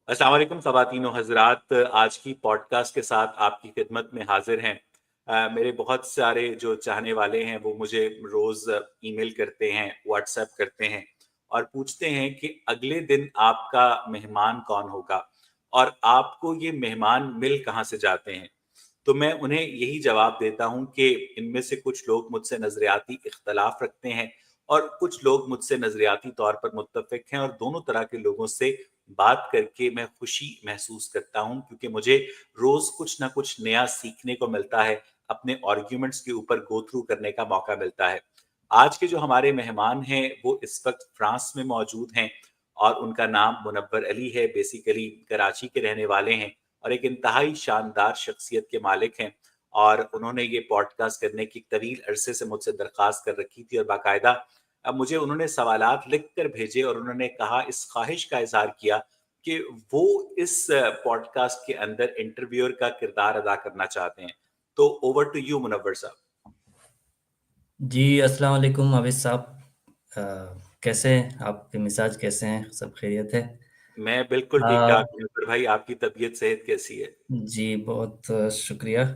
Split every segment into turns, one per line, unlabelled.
अस्सलाम वालेकुम ख़वातीन व हज़रात, आज की पॉडकास्ट के साथ आपकी खिदमत में हाज़िर हैं। मेरे बहुत सारे जो चाहने वाले हैं वो मुझे रोज़ ईमेल करते हैं, व्हाट्सएप करते हैं और पूछते हैं कि अगले दिन आपका मेहमान कौन होगा और आपको ये मेहमान मिल कहाँ से जाते हैं। तो मैं उन्हें यही जवाब देता हूँ कि इनमें से कुछ लोग मुझसे नज़रियाती इख्तलाफ रखते हैं और कुछ लोग मुझसे नज़रियाती तौर पर मुत्तफ़िक हैं और दोनों तरह के लोगों से बात करके मैं खुशी महसूस करता हूँ, क्योंकि मुझे रोज़ कुछ ना कुछ नया सीखने को मिलता है, अपने आर्ग्यूमेंट्स के ऊपर गो थ्रू करने का मौका मिलता है। आज के जो हमारे मेहमान हैं, वो इस वक़्त फ्रांस में मौजूद हैं और उनका नाम मुनव्वर अली है। बेसिकली कराची के रहने वाले हैं और एक इंतहाई शानदार शख्सियत के मालिक हैं और उन्होंने ये पॉडकास्ट करने की तवील अरसे से मुझसे दरख्वास्त कर रखी थी और बाकायदा अब मुझे उन्होंने सवालात लिख कर भेजे और उन्होंने कहा, इस ख्वाहिश का इज़हार किया कि वो इस पॉडकास्ट के अंदर इंटरव्यूअर का किरदार अदा करना चाहते हैं। तो ओवर टू यू मुनव्वर साहब।
जी, अस्सलाम वालेकुम आबिद साहब। अ, कैसे हैं? आपके मिज़ाज कैसे हैं? सब खैरियत है?
मैं बिल्कुल
अ,
ठीक-ठाक, मुनव्वर भाई, आपकी तबीयत सेहत कैसी है?
जी, बहुत शुक्रिया।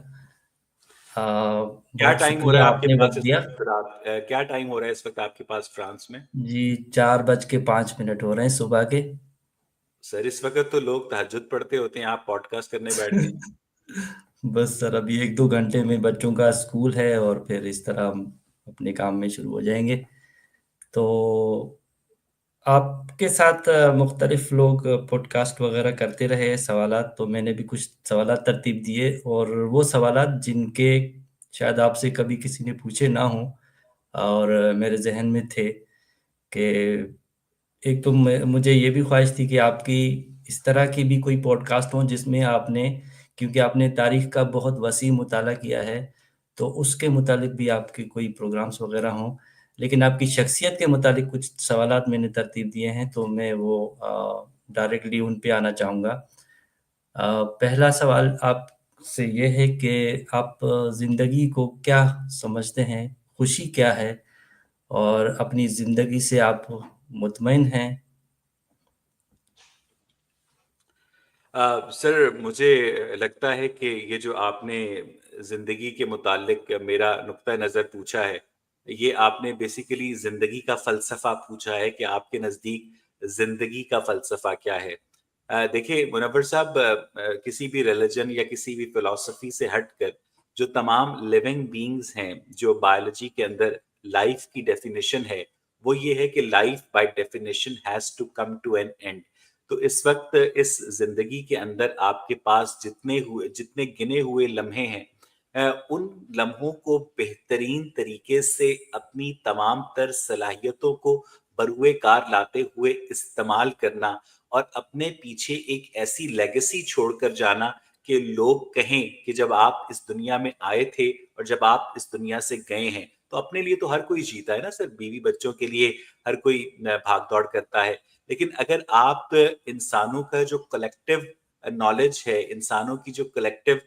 अ,
क्या
बहुत
टाइम हो रहा
शुक्रिया
है आपके
आपने
पास
वक़्त
इस
दिया।
वक़्त रात क्या टाइम हो रहा है इस वक़्त आपके पास फ्रांस में?
जी, 4 बज के 5 मिनट हो रहे हैं सुबह के।
सर, इस वक़्त तो लोग तहज्जुद पढ़ते होते हैं, आप पॉडकास्ट करने बैठ गए हैं।
बस सर अभी 1-2 घंटे में बच्चों का स्कूल है और फिर इस तरह हम अपने काम में शुरू हो जाएँगे। तो आपके साथ मुख्तलिफ लोग पॉडकास्ट वगैरह करते रहे, सवालात तो मैंने भी कुछ सवालात तरतीब दिए और वो सवालात जिनके शायद आपसे कभी किसी ने पूछे ना हों और मेरे ज़हन में थे कि एक तो मैं मुझे ये भी ख्वाहिश थी कि आपकी इस तरह की भी कोई पॉडकास्ट हो जिसमें आपने क्योंकि आपने तारीख़ का बहुत वसीह मुताला किया है, तो उसके मुतालिक भी आपके कोई प्रोग्राम्स वगैरह हों। लेकिन आपकी शख्सियत के मुतालिक कुछ सवालात मैंने तरतीब दिए हैं, तो मैं वो डायरेक्टली उन पे आना चाहूँगा। पहला सवाल आपसे ये है कि आप ज़िंदगी को क्या समझते हैं? खुशी क्या है? और अपनी ज़िंदगी से आप मुतमईन हैं?
सर, मुझे लगता है कि ये जो आपने ज़िंदगी के मुताल्लिक मेरा नुक्ता नज़र पूछा है, ये आपने बेसिकली ज़िंदगी का फ़लसफ़ा पूछा है कि आपके नज़दीक ज़िंदगी का फ़लसफ़ा क्या है? देखिए मुनव्वर साहब, किसी भी रिलिजन या किसी भी फ़िलॉसफ़ी से हटकर जो तमाम लिविंग बीइंग्स हैं, जो बायोलॉजी के अंदर लाइफ़ की डेफ़िनिशन है, वो ये है कि life by definition has to come to an end. तो इस वक़्त इस ज़िंदगी के अंदर आपके पास जितने गिने हुए लम्हे हैं, उन लम्हों को बेहतरीन तरीके से अपनी तमाम तर सलाहियतों को बरूए कार लाते हुए इस्तेमाल करना और अपने पीछे एक ऐसी लेगेसी छोड़कर जाना कि लोग कहें कि जब आप इस दुनिया में आए थे और जब आप इस दुनिया से गए हैं, तो अपने लिए तो हर कोई जीता है ना सर, बीवी बच्चों के लिए हर कोई भाग-दौड़ करता है। लेकिन अगर आप इंसानों का जो कलेक्टिव नॉलेज है, इंसानों की जो कलेक्टिव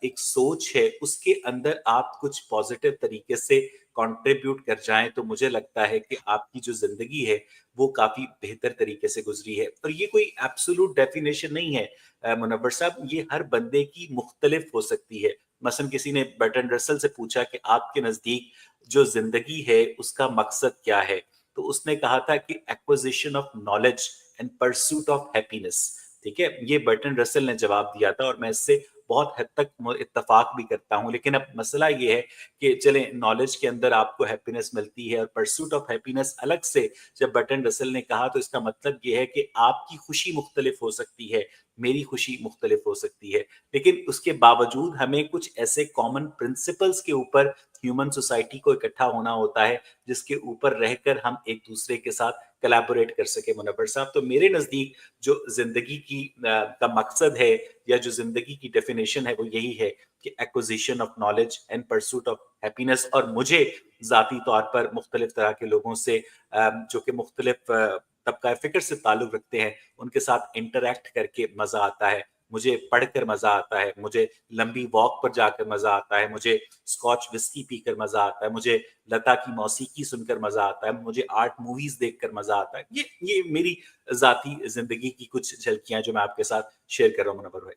एक सोच है, उसके अंदर आप कुछ पॉजिटिव तरीके से कंट्रीब्यूट कर जाएँ, तो मुझे लगता है कि आपकी जो ज़िंदगी है, वो काफ़ी बेहतर तरीके से गुज़री है। और ये कोई एब्सोल्यूट डेफिनिशन नहीं है मुनव्वर साहब, ये हर बंदे की मुख्तलिफ हो सकती है। मसलन किसी ने बर्ट्रैंड रसेल से पूछा कि आपके नज़दीक जो ज़िंदगी है, उसका मकसद क्या है? तो उसने कहा था कि acquisition of knowledge and pursuit of happiness. ठीक है, ये बर्टन रसेल ने जवाब दिया था और मैं इससे बहुत हद तक इत्तेफाक भी करता हूं। लेकिन अब मसला ये है कि चले नॉलेज के अंदर आपको हैप्पीनेस मिलती है और परसूट ऑफ हैप्पीनेस अलग से जब बर्टन रसेल ने कहा, तो इसका मतलब ये है कि आपकी खुशी मुख्तलिफ हो सकती है, मेरी खुशी मुख्तलिफ हो सकती है, लेकिन उसके बावजूद हमें कुछ ऐसे कॉमन प्रिंसिपल्स के ऊपर ह्यूमन सोसाइटी को इकट्ठा होना होता है जिसके ऊपर रहकर हम एक दूसरे के साथ कोलैबोरेट कर सके मुनव्वर साहब। तो मेरे नज़दीक जो ज़िंदगी का मकसद है या जो ज़िंदगी की डेफिनेशन है, वो यही है कि acquisition of knowledge and pursuit of happiness. और मुझे ज़ाती तौर पर मुख्तलिफ तरह के लोगों से जो कि मुख्तलिफ तबका फ़िक्र से ताल्लुक़ रखते हैं, उनके साथ इंटरैक्ट करके मज़ा आता है। मुझे पढ़कर मज़ा आता है, मुझे लंबी वॉक पर जाकर मज़ा आता है, मुझे स्कॉच विस्की पीकर मज़ा आता है, मुझे लता की मौसीकी सुनकर मज़ा आता है, मुझे आर्ट मूवीज़ देखकर मज़ा आता है। ये मेरी ज़ाती ज़िंदगी की कुछ झलकियाँ जो मैं आपके साथ शेयर कर रहा हूँ मुनव्वर भाई।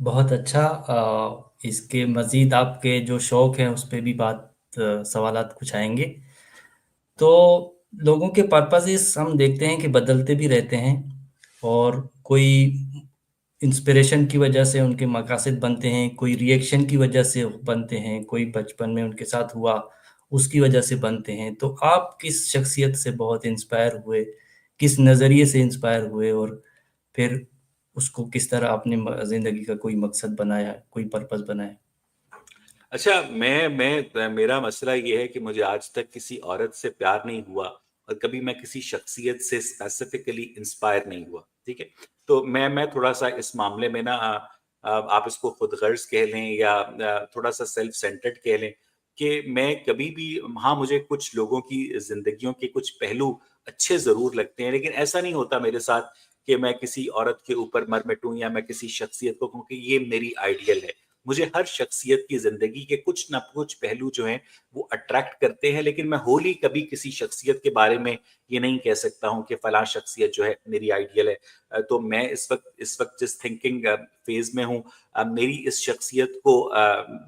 बहुत अच्छा। इसके मज़ीद आपके जो शौक हैं उस पे भी सवालात कुछ आएँगे। तो लोगों के पर्पसेस हम देखते हैं कि बदलते भी रहते हैं, और कोई इंस्पिरेशन की वजह से उनके मकासद बनते हैं, कोई रिएक्शन की वजह से बनते हैं, कोई बचपन में उनके साथ हुआ उसकी वजह से बनते हैं। तो आप किस शख्सियत से बहुत इंस्पायर हुए, किस नज़रिए से इंस्पायर हुए, और फिर उसको किस तरह आपने ज़िंदगी का कोई मकसद बनाया, कोई पर्पस बनाया?
अच्छा, मैं मेरा मसला ये है कि मुझे आज तक किसी औरत से प्यार नहीं हुआ और कभी मैं किसी शख्सियत से स्पेसिफिकली इंस्पायर नहीं हुआ, ठीक है? तो मैं थोड़ा-सा इस मामले में ना आप इसको खुदगर्ज़ कह लें या थोड़ा-सा सेल्फ सेंटर्ड कह लें कि मैं कभी भी हाँ, मुझे कुछ लोगों की ज़िंदगियों के कुछ पहलू अच्छे ज़रूर लगते हैं, लेकिन ऐसा नहीं होता मेरे साथ कि मैं किसी औरत के ऊपर मर मिटूँ या मैं किसी शख्सियत को कहूँ कि ये मेरी आइडियल है। मुझे हर शख्सियत की ज़िंदगी के कुछ ना कुछ पहलू जो हैं, वो अट्रैक्ट करते हैं, लेकिन मैं होली कभी किसी शख्सियत के बारे में ये नहीं कह सकता हूँ कि फलाँ शख्सियत जो है मेरी आइडियल है। तो मैं इस वक़्त जिस थिंकिंग फ़ेज़ में हूँ, मेरी इस शख्सियत को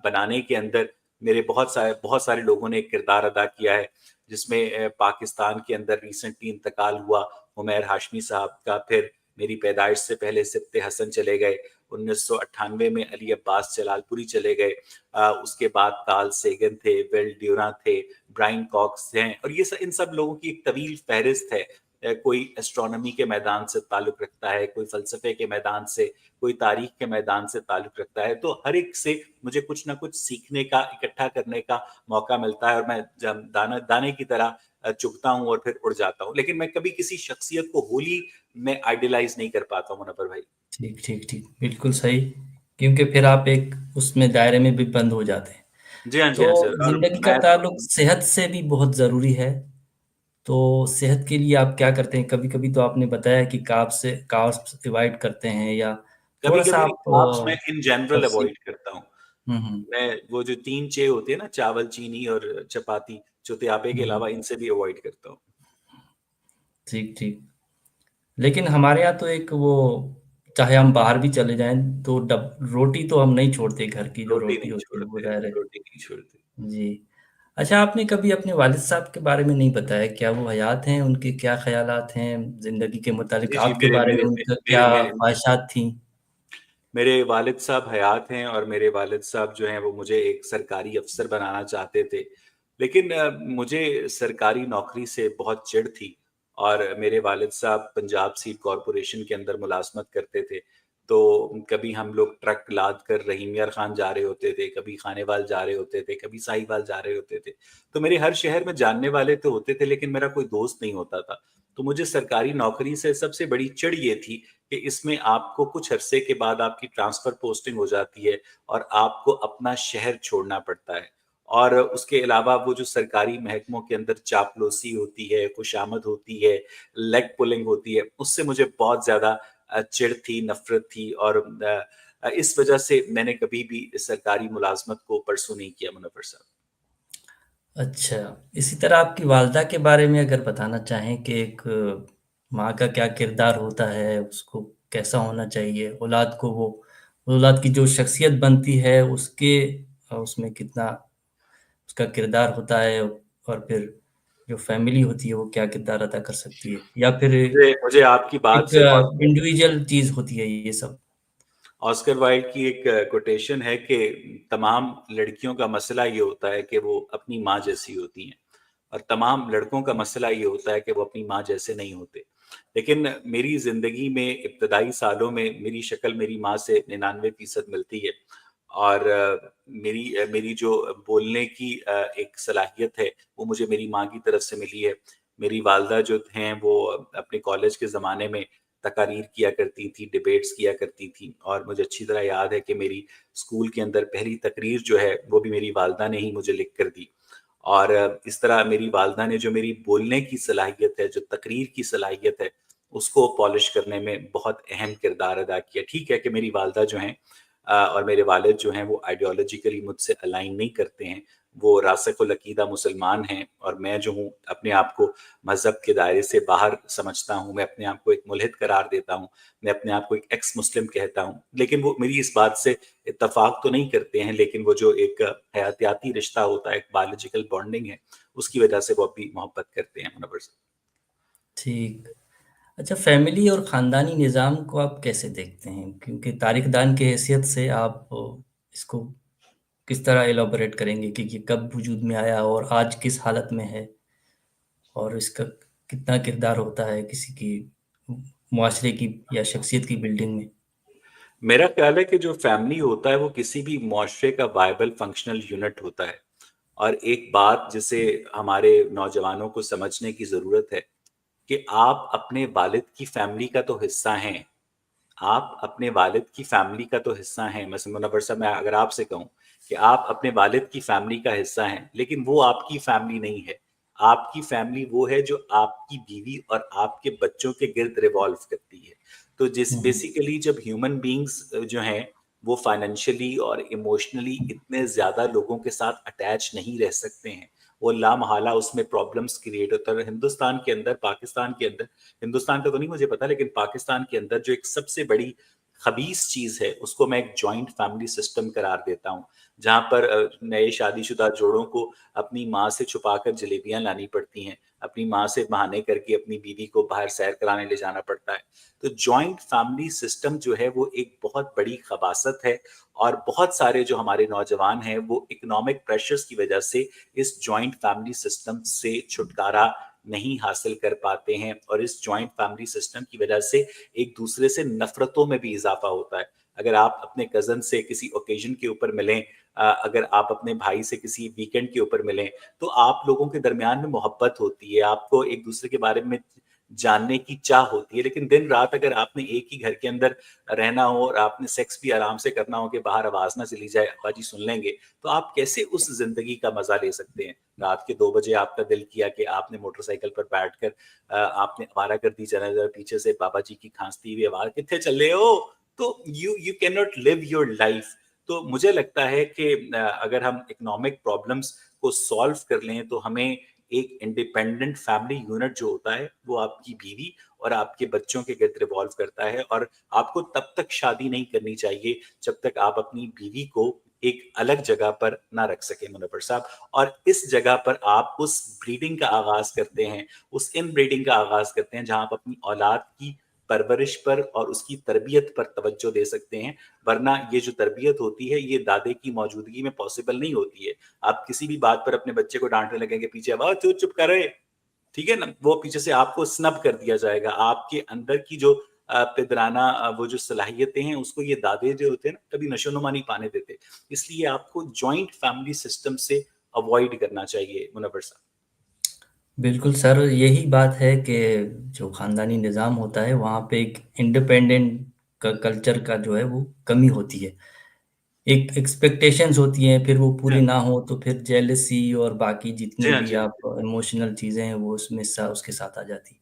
बनाने के अंदर मेरे बहुत सारे लोगों ने एक किरदार अदा किया है, जिसमें पाकिस्तान के अंदर रिसेंटली इंतकाल हुआ उमैर हाशमी साहब का, फिर मेरी पैदाइश से पहले सिब्ते हसन चले गए, 1998 में अली अब्बास जलालपुरी चले गए, उसके बाद कार्ल सेगन थे, विल ड्यूरा थे, ब्रायन कॉक्स हैं, और इन सब लोगों की एक तवील फहरिस्त है। कोई एस्ट्रोनॉमी के मैदान से ताल्लुक़ रखता है, कोई फ़लसफ़े के मैदान से, कोई तारीख़ के मैदान से ताल्लुक़ रखता है। तो हर एक से मुझे कुछ ना कुछ सीखने का, इकट्ठा करने का मौका मिलता है, और मैं जब दाना दाने की तरह चुभता हूँ और फिर उड़ जाता हूँ। लेकिन मैं कभी किसी शख्सियत को होली में आइडलाइज़ नहीं कर पाता हूँ मुनव्वर भाई।
ठीक, ठीक, ठीक। बिल्कुल सही, क्योंकि फिर आप एक उसमें दायरे में भी बंद हो जाते हैं।
जी हाँ, जी हाँ,
तो
सर। और
ज़िंदगी का
मैं
ताल्लुक सेहत से भी बहुत ज़रूरी है। तो सेहत के लिए आप क्या करते हैं? कभी-कभी तो आपने बताया कि कार्ब्स अवॉइड करते हैं, या थोड़ा-सा
कभी-कभी
आप
कार्ब्स मैं इन जनरल
तफ़सील।
अवॉइड करता हूँ।
हुँ, हुँ।
मैं वो जो 3 चे होती है ना, चावल, चीनी और चपाती, चौथियापे के
हुँ, हुँ।
अलावा इनसे भी अवॉइड करता हूँ।
ठीक, ठीक। लेकिन हमारे यहाँ तो एक वो, चाहे हम बाहर भी चले जाएँ तो डब रोटी तो हम नहीं छोड़ते, घर की जो
रोटी
रोटी
नहीं
होती है वो
छोड़ते,
रह रहे।
रोटी नहीं छोड़ते।
जी। अच्छा, आपने कभी अपने वालिद साहब के बारे में नहीं बताया, क्या वो हयात हैं? उनके क्या ख़यालात हैं ज़िंदगी के मुतालिक?
जी, जी,
आपके बारे में उनका
मेरे
क्या
मेरे
ख़्वाहिशात थीं?
मेरे वालिद साहब हयात हैं और मेरे वालिद साहब जो हैं वो मुझे एक सरकारी अफ़सर बनाना चाहते थे। लेकिन मुझे सरकारी नौकरी से बहुत चिढ़ थी, और मेरे वालिद साहब पंजाब सीड कॉर्पोरेशन के अंदर मुलाज़मत करते थे। तो कभी हम लोग ट्रक लाद कर रहीम यार ख़ान जा रहे होते थे, कभी खानेवाल जा रहे होते थे, कभी साहिवाल जा रहे होते थे। तो मेरे हर शहर में जानने वाले तो होते थे, लेकिन मेरा कोई दोस्त नहीं होता था। तो मुझे सरकारी नौकरी से सबसे बड़ी चिढ़ ये थी कि इसमें आपको कुछ अरसे के बाद आपकी ट्रांसफर पोस्टिंग हो जाती है और आपको अपना शहर छोड़ना पड़ता है। और उसके अलावा वो जो सरकारी महकमों के अंदर चापलूसी होती है, खुशामद होती है, लेग पुलिंग होती है, उससे मुझे बहुत ज़्यादा चिढ़ थी, नफ़रत थी, और इस वजह से मैंने कभी भी सरकारी मुलाज़मत को परस्यू नहीं किया मुनव्वर साहब।
अच्छा, इसी तरह आपकी वालिदा के बारे में अगर बताना चाहें कि एक माँ का क्या किरदार होता है, उसको कैसा होना चाहिए, औलाद की जो शख्सियत बनती है उसमें कितना उसका किरदार होता है, और फिर जो फैमिली होती है वो क्या किरदार अदा कर सकती है, या फिर
मुझे आपकी बात
एक
से ऑस्कर
इंडिविजुअल चीज़ होती है ये सब?
ऑस्कर वाइल्ड की एक कोटेशन है कि तमाम लड़कियों का मसला ये होता है कि वो अपनी माँ जैसी होती हैं, और तमाम लड़कों का मसला ये होता है कि वो अपनी माँ जैसे नहीं होते। लेकिन मेरी ज़िंदगी में इब्तदाई सालों में मेरी शक्ल मेरी माँ से 99% मिलती है, और मेरी जो बोलने की एक सलाहियत है, वो मुझे मेरी माँ की तरफ से मिली है। मेरी वालिदा जो हैं वो अपने कॉलेज के ज़माने में तकारीर किया करती थीं, डिबेट्स किया करती थीं, और मुझे अच्छी तरह याद है कि मेरी स्कूल के अंदर पहली तकरीर जो है, वो भी मेरी वालिदा ने ही मुझे लिख कर दी। और इस तरह मेरी वालिदा ने जो मेरी बोलने की सलाहियत है, जो तकरीर की सलाहियत है, उसको पॉलिश करने में बहुत अहम किरदार अदा किया। ठीक है कि मेरी वालिदा जो हैं और मेरे वालिद जो हैं वो आइडियोलॉजिकली मुझसे अलाइन नहीं करते हैं, वो रासिख़ुल अक़ीदा मुसलमान हैं और मैं जो हूँ अपने आप को मज़हब के दायरे से बाहर समझता हूँ, मैं अपने आप को एक मुल्हिद करार देता हूँ, मैं अपने आप को एक एक्स मुस्लिम कहता हूँ। लेकिन वो मेरी इस बात से इत्तफ़ाक़ तो नहीं करते हैं, लेकिन वो जो एक हयातियाती रिश्ता होता है, एक बायोलॉजिकल बॉन्डिंग है, उसकी वजह से वो अभी मोहब्बत करते हैं मुनव्वर साहब।
ठीक। अच्छा, फैमिली और ख़ानदानी निज़ाम को आप कैसे देखते हैं? क्योंकि तारिख़दान की हैसियत से आप इसको किस तरह इलैबोरेट करेंगे कि ये कब वजूद में आया और आज किस हालत में है? और इसका कितना किरदार होता है किसी की मुआशरे की या शख्सियत की बिल्डिंग में?
मेरा ख़्याल है कि जो फैमिली होता है वो किसी भी मुआशरे का वायबल फंक्शनल यूनिट होता है और एक बात जिसे हमारे नौजवानों को समझने की ज़रूरत है कि आप अपने वालिद की फैमिली का तो हिस्सा हैं। आप अपने वालिद की फैमिली का तो हिस्सा हैं। मसलन मुनव्वर साहब, मैं अगर आपसे कहूँ कि आप अपने वालिद की फैमिली का हिस्सा हैं, लेकिन वो आपकी फैमिली नहीं है। आपकी फैमिली वो है जो आपकी बीवी और आपके बच्चों के गिर्द रिवॉल्व करती है। तो जिस
हुँ, हुँ।
बेसिकली जब ह्यूमन बीइंग्स जो हैं, वो फाइनेंशियली और इमोशनली इतने ज़्यादा लोगों के साथ अटैच नहीं रह सकते हैं। वो लामहला उसमें प्रॉब्लम्स क्रिएट होता है। हिंदुस्तान के अंदर, पाकिस्तान के अंदर, हिंदुस्तान का तो नहीं मुझे पता, लेकिन पाकिस्तान के अंदर जो एक सबसे बड़ी खबीस चीज़ है, उसको मैं एक जॉइंट फैमिली सिस्टम करार देता हूँ। जहाँ पर नए शादीशुदा जोड़ों को अपनी माँ से छुपाकर जलेबियाँ लानी पड़ती हैं, अपनी माँ से बहाने करके अपनी बीवी को बाहर सैर कराने ले जाना पड़ता है। तो जॉइंट फैमिली सिस्टम जो है वो एक बहुत बड़ी खबासत है और बहुत सारे जो हमारे नौजवान हैं वो इकोनॉमिक प्रेशर्स की वजह से इस जॉइंट फैमिली सिस्टम से छुटकारा नहीं हासिल कर पाते हैं और इस जॉइंट फैमिली सिस्टम की वजह से एक दूसरे से नफरतों में भी इजाफा होता है। अगर आप अपने कज़न से किसी ओकेजन के ऊपर मिलें, अगर आप अपने भाई से किसी वीकेंड के ऊपर मिलें, तो आप लोगों के दरमियान में मोहब्बत होती है, आपको एक दूसरे के बारे में जानने की चाह होती है। लेकिन दिन रात अगर आपने एक ही घर के अंदर रहना हो और आपने सेक्स भी आराम से करना हो कि बाहर आवाज़ ना चली जाए, अब्बा जी सुन लेंगे, तो आप कैसे उस ज़िंदगी का मज़ा ले सकते हैं? रात के 2 बजे आपका दिल किया कि आपने मोटरसाइकिल पर बैठकर आपने आवारागर्दी चलाई और पीछे से बाबा जी की खाँसती हुई आवाज़, "कित्थे चले हो?" तो you can not live your life. तो मुझे लगता है कि अगर हम इकोनॉमिक प्रॉब्लम्स को सॉल्व कर लें, तो हमें एक इंडिपेंडेंट फैमिली यूनिट जो होता है, वो आपकी बीवी और आपके बच्चों के गिर्द रिवॉल्व करता है और आपको तब तक शादी नहीं करनी चाहिए, जब तक आप अपनी बीवी को एक अलग जगह पर ना रख सकें मुनव्वर साहब। और इस जगह पर आप उस ब्रीडिंग का आगाज़ करते हैं, उस इनब्रीडिंग का आगाज़ करते हैं, जहाँ आप अपनी औलाद की परवरिश पर और उसकी तरबियत पर तवज्जो दे सकते हैं। वरना ये जो तरबियत होती है, ये दादे की मौजूदगी में पॉसिबल नहीं होती है। आप किसी भी बात पर अपने बच्चे को डाँटने लगेंगे, पीछे आवाज़, "चुप चुप कर रे!" ठीक है ना? वो पीछे से आपको स्नब कर दिया जाएगा। आपके अंदर की जो पिदराना वो जो सलाहियतें हैं, उसको ये दादे जो होते हैं ना, कभी नशो-नुमा नहीं पाने देते। इसलिए आपको जॉइंट फैमिली सिस्टम से अवॉइड करना चाहिए मुनव्वर साहब।
बिल्कुल सर, यही बात है कि जो ख़ानदानी निज़ाम होता है, वहाँ पे एक इंडिपेंडेंट कल्चर का जो है वो कमी होती है। एक एक्सपेक्टेशंस होती हैं, फिर वो
जी
पूरी
हाँ।
ना हो तो फिर जेलसी और बाकी
जी
जितने
हाँ,
भी
जी हाँ।
आप इमोशनल चीज़ें हैं, वो उसमें सा उसके साथ आ जाती।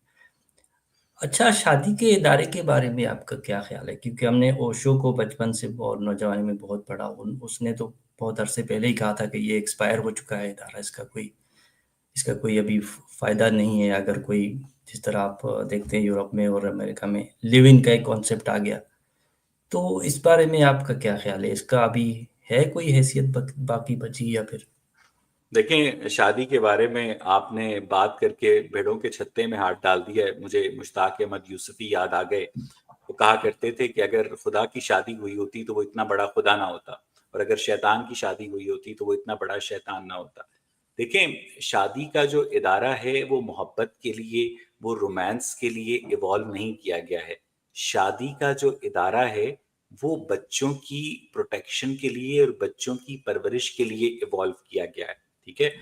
अच्छा, शादी के इदारे के बारे में आपका क्या ख़्याल है? क्योंकि हमने ओशो को बचपन से और नौजवानी में बहुत पढ़ा। उन उसने तो बहुत अरसे पहले ही कहा था कि ये एक्सपायर हो चुका है इदारा, इसका कोई अभी फ़ायदा नहीं है। अगर कोई जिस तरह आप देखते हैं यूरोप में और अमेरिका में लिव इन का एक कॉन्सेप्ट आ गया। तो इस बारे में आपका क्या ख़्याल है? इसका अभी है कोई हैसियत बाकी बची या फिर?
देखें, शादी के बारे में आपने बात करके भेड़ों के छत्ते में हाथ डाल दिया है। मुझे मुश्ताक अहमद यूसुफ़ी याद आ गए। वो कहा करते थे कि अगर खुदा की शादी हुई होती तो वो इतना बड़ा खुदा ना होता और अगर शैतान की शादी हुई होती तो वो इतना बड़ा शैतान ना होता। देखें, शादी का जो इदारा है वो मोहब्बत के लिए, वो रोमांस के लिए इवॉल्व नहीं किया गया है। शादी का जो इदारा है वो बच्चों की प्रोटेक्शन के लिए और बच्चों की परवरिश के लिए इवॉल्व किया गया है, ठीक है?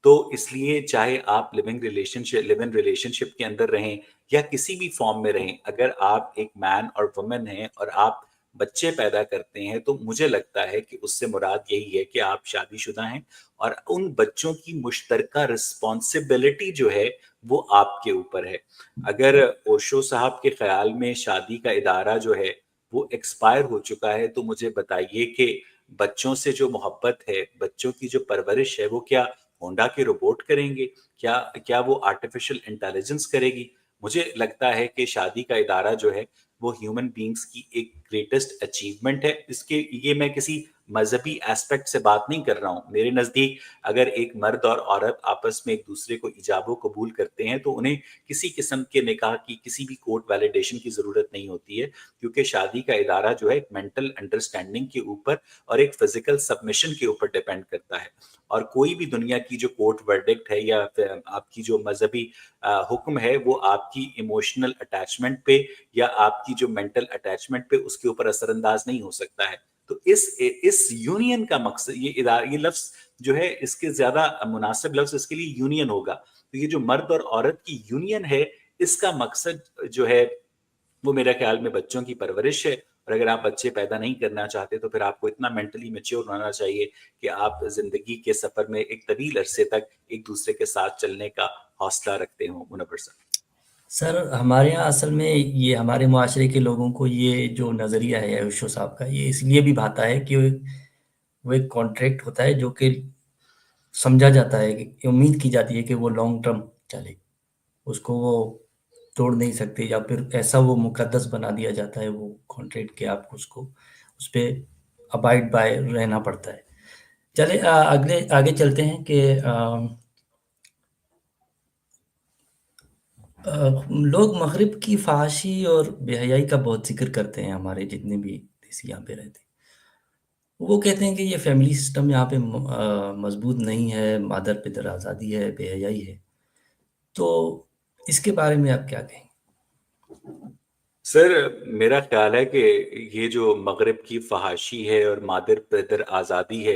तो इसलिए चाहे आप लिव इन रिलेशनशिप के अंदर रहें या किसी भी फॉर्म में रहें, अगर आप एक मैन और वुमन हैं और आप बच्चे पैदा करते हैं, तो मुझे लगता है कि उससे मुराद यही है कि आप शादीशुदा हैं और उन बच्चों की मुश्तरका रिस्पॉन्सिबिलिटी जो है वो आपके ऊपर है। अगर ओशो साहब के ख्याल में शादी का इदारा जो है वो एक्सपायर हो चुका है, तो मुझे बताइए कि बच्चों से जो मोहब्बत है, बच्चों की जो परवरिश है, वो क्या होंडा के रोबोट करेंगे? क्या क्या वो आर्टिफिशियल इंटेलिजेंस करेगी? मुझे लगता है कि शादी का इदारा जो है वो ह्यूमन बींग्स की एक ग्रेटेस्ट अचीवमेंट है। इसके ये मैं किसी मजहबी एस्पेक्ट से बात नहीं कर रहा हूँ। मेरे नज़दीक अगर एक मर्द और औरत आपस में एक दूसरे को इजाबो कबूल करते हैं, तो उन्हें किसी किस्म के निकाह की किसी भी कोर्ट वैलिडेशन की ज़रूरत नहीं होती है, क्योंकि शादी का इदारा जो है एक मेंटल अंडरस्टैंडिंग के ऊपर और एक फिजिकल सबमिशन के ऊपर डिपेंड करता है। और कोई भी दुनिया की जो कोर्ट वर्डिक्ट है या फिर आपकी जो मजहबी हुक्म है, वो आपकी इमोशनल अटैचमेंट पे या आपकी जो मेंटल अटैचमेंट पे उसके ऊपर असरअंदाज नहीं हो सकता है। तो इस यूनियन का मकसद ये लफ्ज जो है, इसके ज्यादा मुनासिब लफ्ज इसके लिए यूनियन होगा। तो ये जो मर्द और औरत की यूनियन है, इसका मकसद जो है वो मेरे ख्याल में बच्चों की परवरिश है। और अगर आप बच्चे पैदा नहीं करना चाहते, तो फिर आपको इतना मेंटली मैच्योर होना चाहिए कि आप जिंदगी के सफर में एक तवील अरसे तक एक दूसरे के साथ चलने का हौसला रखते हो। मुनव्वर साहब।
सर हमारे यहाँ असल में ये हमारे मुआशरे के लोगों को ये जो नज़रिया है ओशो साहब का, ये इसलिए भी भाता है कि वो एक कॉन्ट्रैक्ट होता है जो कि समझा जाता है कि उम्मीद की जाती है कि वो लॉन्ग टर्म चले, उसको वो तोड़ नहीं सकते, या फिर ऐसा वो मुकद्दस बना दिया जाता है वो कॉन्ट्रैक्ट कि आपको उसको उस पे अबाइड बाय रहना पड़ता है। चले अगले आगे चलते हैं कि लोग मगरिब की फ़हाशी और बेहयाई का बहुत ज़िक्र करते हैं, हमारे जितने भी देसी यहाँ पे रहते हैं। वो कहते हैं कि ये फैमिली सिस्टम यहाँ पे मज़बूत नहीं है, मादर-पितर आज़ादी है, बेहयाई है। तो इसके बारे में आप क्या कहेंगे?
सर, मेरा ख्याल है कि ये जो मगरिब की फहाशी है और मादर पैदर आज़ादी है,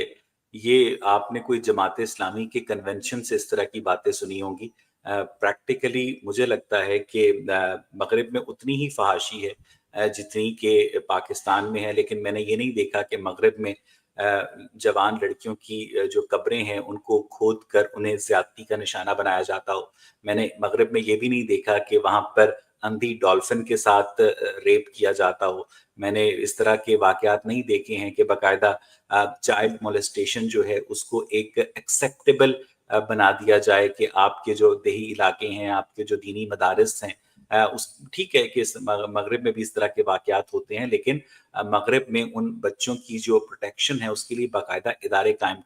ये आपने कोई जमात इस्लामी के कन्वेंशन से इस तरह की बातें सुनी होंगी। प्रैक्टिकली मुझे लगता है कि मगरिब में उतनी ही फहाशी है जितनी कि पाकिस्तान में है, लेकिन मैंने ये नहीं देखा कि मगरिब में जवान लड़कियों की जो कब्रें हैं उनको खोद कर उन्हें ज्यादती का निशाना बनाया जाता हो। मैंने मगरिब में ये भी नहीं देखा कि वहाँ पर अंधी डॉल्फिन के साथ रेप किया जाता हो। मैंने इस तरह के वाक़यात नहीं देखे हैं कि बाकायदा चाइल्ड मोलेस्टेशन जो है उसको एक एक्सेप्टेबल बना दिया जाए कि आपके जो देही इलाके हैं, आपके जो दीनी मदारिस हैं, उस ठीक है कि मगरिब में भी इस तरह के वाक़यात होते हैं, लेकिन मगरिब में उन बच्चों की जो प्रोटेक्शन है उसके लिए बाकायदा इदारे काम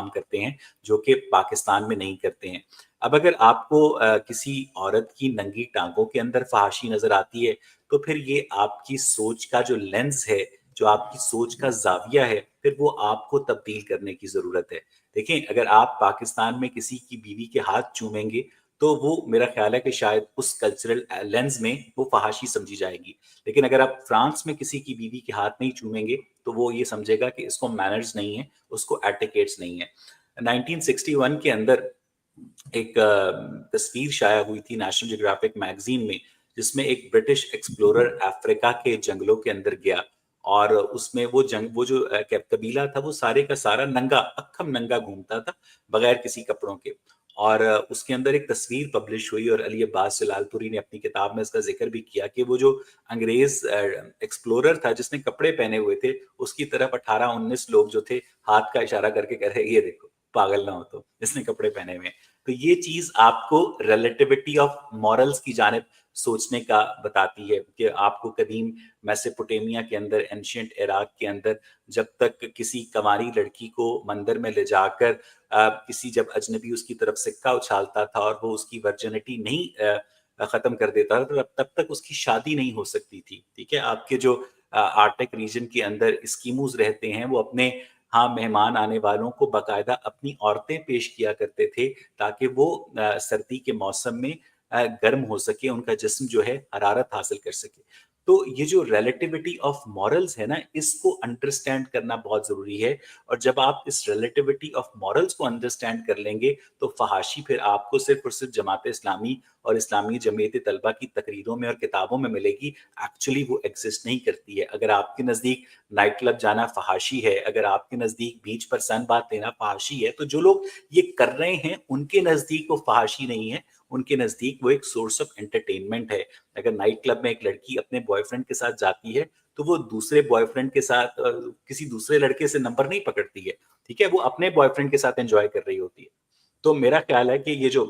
करते हैं, जो कि पाकिस्तान में नहीं करते हैं। अब अगर आपको किसी औरत की नंगी टांगों के अंदर फ़हाशी नज़र आती है, तो फिर ये आपकी सोच का जो लेंस है, जो आपकी सोच का ज़ाविया है, फिर वो आपको तब्दील करने की ज़रूरत है। देखें, अगर आप पाकिस्तान में किसी की बीवी के हाथ चूमेंगे, तो वो मेरा ख़्याल है कि शायद उस कल्चरल लेंस में वो फ़हाशी समझी जाएगी। लेकिन अगर आप फ्रांस में किसी की बीवी के हाथ नहीं चूमेंगे, तो वो ये समझेगा कि इसको मैनर्स नहीं है, उसको एटिकेट्स नहीं है। 1961 के अंदर एक तस्वीर शाया हुई थी नेशनल ज्योग्राफिक मैगजीन में, जिसमें एक ब्रिटिश एक्सप्लोरर अफ्रीका के जंगलों के अंदर गया और उसमें वो जो कबीला था, वो सारे का सारा नंगा, अक्खम नंगा घूमता था बगैर किसी कपड़ों के। और उसके अंदर एक तस्वीर पब्लिश हुई और अली अब्बास जलालपुरी ने अपनी किताब में इसका जिक्र भी किया कि वो जो अंग्रेज एक्सप्लोरर था जिसने कपड़े पहने हुए थे, उसकी तरफ 18-19 लोग जो थे हाथ का इशारा करके कह रहे, ये देखो पागल ना हो तो इसने कपड़े पहने हुए हैं। तो ये चीज आपको रिलेटिविटी ऑफ मॉरल्स की जानिब सोचने का बताती है कि आपको कदीम मेसोपोटामिया के अंदर, एंशियंट इराक के अंदर, जब तक किसी कमारी लड़की को मंदिर में ले जाकर किसी जब अजनबी उसकी तरफ सिक्का उछालता था और वो उसकी वर्जिनिटी नहीं खत्म कर देता था, तो तब तक उसकी शादी नहीं हो सकती थी। ठीक है, आपके जो आर्टिक रीजन के अंदर स्कीमूज रहते हैं, वो अपने हाँ मेहमान आने वालों को बाकायदा अपनी औरतें पेश किया करते थे, ताकि वो सर्दी के मौसम में गर्म हो सके, उनका जिस्म जो है हरारत हासिल कर सके। तो ये जो रिलेटिविटी ऑफ मॉरल्स है ना, इसको अंडरस्टैंड करना बहुत ज़रूरी है। और जब आप इस रिलेटिविटी ऑफ मॉरल्स को अंडरस्टैंड कर लेंगे, तो फ़हाशी फिर आपको सिर्फ़ और सिर्फ़ जमात-ए-इस्लामी और इस्लामी जमीयत-ए-तलबा की तकरीरों में और किताबों में मिलेगी। एक्चुअली वो एग्ज़िस्ट नहीं करती है। अगर आपके नज़दीक नाइट क्लब जाना फ़हाशी है, अगर आपके नज़दीक बीच पर सन बाथ लेना फ़हाशी है, तो जो लोग ये कर रहे हैं, उनके नज़दीक वो फ़हाशी नहीं है, उनके नज़दीक वो एक सोर्स ऑफ एंटरटेनमेंट है। अगर नाइट क्लब में एक लड़की अपने बॉयफ्रेंड के साथ जाती है, तो वो दूसरे बॉयफ्रेंड के साथ किसी दूसरे लड़के से नंबर नहीं पकड़ती है, ठीक है? वो अपने बॉयफ्रेंड के साथ एन्जॉय कर रही होती है। तो मेरा ख़्याल है कि ये जो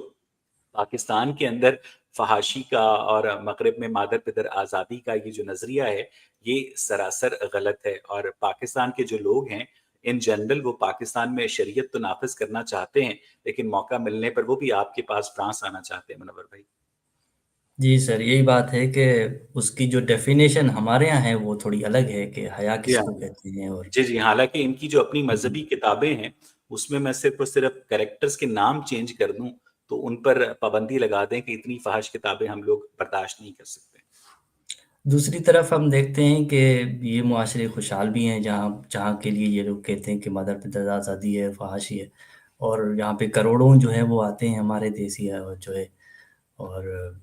पाकिस्तान के अंदर फ़हाशी का और मग़रिब में मादर-पितर आज़ादी का ये जो नज़रिया है, ये सरासर गलत है। और पाकिस्तान के जो लोग हैं, इन जनरल वो पाकिस्तान में शरीयत तो नाफ़िज़ करना चाहते हैं, लेकिन मौका मिलने पर वो भी आपके पास फ्रांस आना चाहते हैं, मुनव्वर भाई।
जी सर, यही बात है कि उसकी जो डेफ़िनेशन हमारे यहाँ है वो थोड़ी अलग है कि हया
जी हाँ।
किसको कहते हैं और
जी, जी। हालाँकि इनकी जो अपनी
हुँ, हुँ।
मज़हबी किताबें हैं, उसमें मैं सिर्फ़ और सिर्फ़ कैरेक्टर्स के नाम चेंज कर दूँ, तो उन पर पाबंदी लगा दें कि इतनी फ़ाहिश किताबें हम लोग बर्दाश्त नहीं कर सकते।
दूसरी तरफ हम देखते हैं कि ये मुआशरे खुशहाल भी हैं जहाँ जहाँ के लिए ये लोग कहते हैं कि मदर-पितर आज़ादी है, फ़हाशी है और यहाँ पे करोड़ों जो हैं वो आते हैं हमारे देश ही और जो है और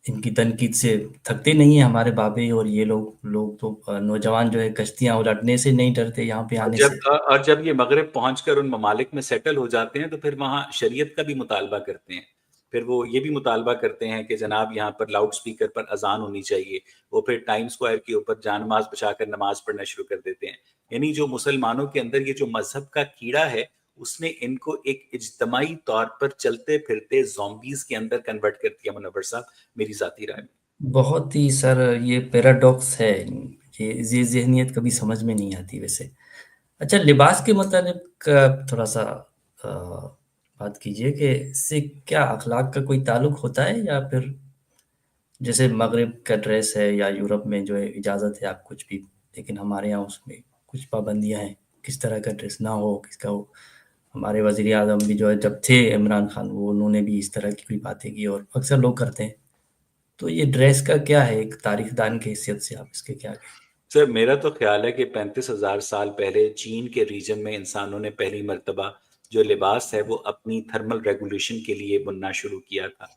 इनकी तनकीद से थकते नहीं हैं हमारे बाबे और ये लोग तो नौजवान जो है कश्तियाँ उलटने से नहीं डरते यहाँ पे आने से।
और जब ये मग़रिब पहुँचकर उन ममालिक में सेटल हो जाते हैं, तो फिर वहाँ शरीयत का भी मुतालबा करते हैं। फिर वो ये भी मुतालबा करते हैं कि जनाब यहाँ पर लाउड स्पीकर पर अज़ान होनी चाहिए। वो फिर टाइम स्क्वायर के ऊपर जान-नमाज़ बचाकर नमाज़ पढ़ना शुरू कर देते हैं। यानी जो मुसलमानों के अंदर ये जो मज़हब का कीड़ा है, उसने इनको एक इज्तमाई तौर पर चलते-फिरते ज़ॉम्बीज़ के अंदर कन्वर्ट कर दिया, मुनव्वर साहब, मेरी ज़ाती राय में।
बहुत ही सर ये पैराडॉक्स है, ये ज़हनियत कभी समझ में नहीं आती वैसे। अच्छा लिबास के मुतालिक थोड़ा-सा अ, बात कीजिए कि इससे क्या अख़लाक का कोई ताल्लुक होता है या फिर जैसे मग़रिब का ड्रेस है या यूरोप में जो है इजाज़त है आप कुछ भी, लेकिन हमारे यहाँ उसमें कुछ पाबंदियाँ हैं, किस तरह का ड्रेस ना हो, किसका हो। हमारे वज़ीर-ए-आज़म भी जो है जब थे इमरान खान वो उन्होंने भी इस तरह की कोई बातें की और अक्सर लोग करते हैं। तो ये ड्रेस का क्या है एक तारीख़ दान की हैसियत से आप इसके क्या कहें?
सर, मेरा तो ख़्याल है कि 35,000 साल पहले चीन के रीजन में इंसानों ने पहली मर्तबा जो लिबास है, वो अपनी थर्मल रेगुलेशन के लिए बुनना शुरू किया था।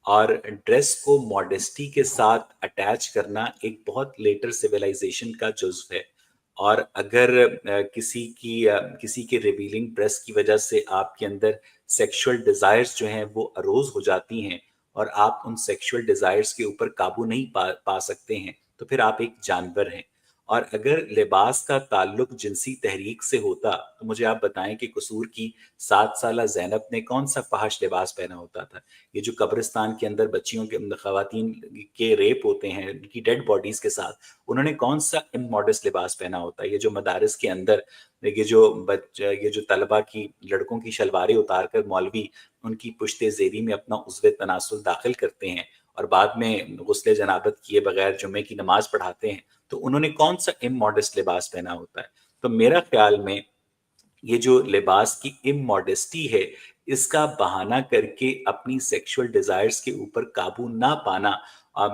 और ड्रेस को मॉडेस्टी के साथ अटैच करना एक बहुत लेटर सिविलाइज़ेशन का जुज़्व है। और अगर किसी के रिवीलिंग ड्रेस की वजह से आपके अंदर सेक्सुअल डिज़ायर्स जो हैं, वो अरोज़ हो जाती हैं और आप उन सेक्सुअल डिज़ायर्स के ऊपर काबू नहीं पा सकते हैं, तो फिर आप एक जानवर हैं। और अगर लिबास का ताल्लुक जिनसी तहरीक से होता, तो मुझे आप बताएँ कि कसूर की 7 साला ज़ैनब ने कौन-सा फ़ाहिश लिबास पहना होता था? ये जो कब्रिस्तान के अंदर बच्चियों के ख़वातीन के रेप होते हैं, उनकी डेड बॉडीज़ के साथ, उन्होंने कौन-सा इमॉडेस्ट लिबास पहना होता है? ये जो मदारिस के अंदर ये जो तलबा की लड़कों की शलवारें उतार कर मौलवी उनकी पुश्ते-ज़ेरी में अपना उज़्व तनासुल दाखिल करते हैं और बाद में गुस्ल जनाबत किए बगैर जुम्मे की नमाज़ पढ़ाते हैं, तो उन्होंने कौन-सा इमॉडेस्ट लिबास पहना होता है? तो मेरा ख़्याल में ये जो लिबास की इमॉडेस्टी है, इसका बहाना करके अपनी सेक्सुअल डिज़ायर्स के ऊपर काबू ना पाना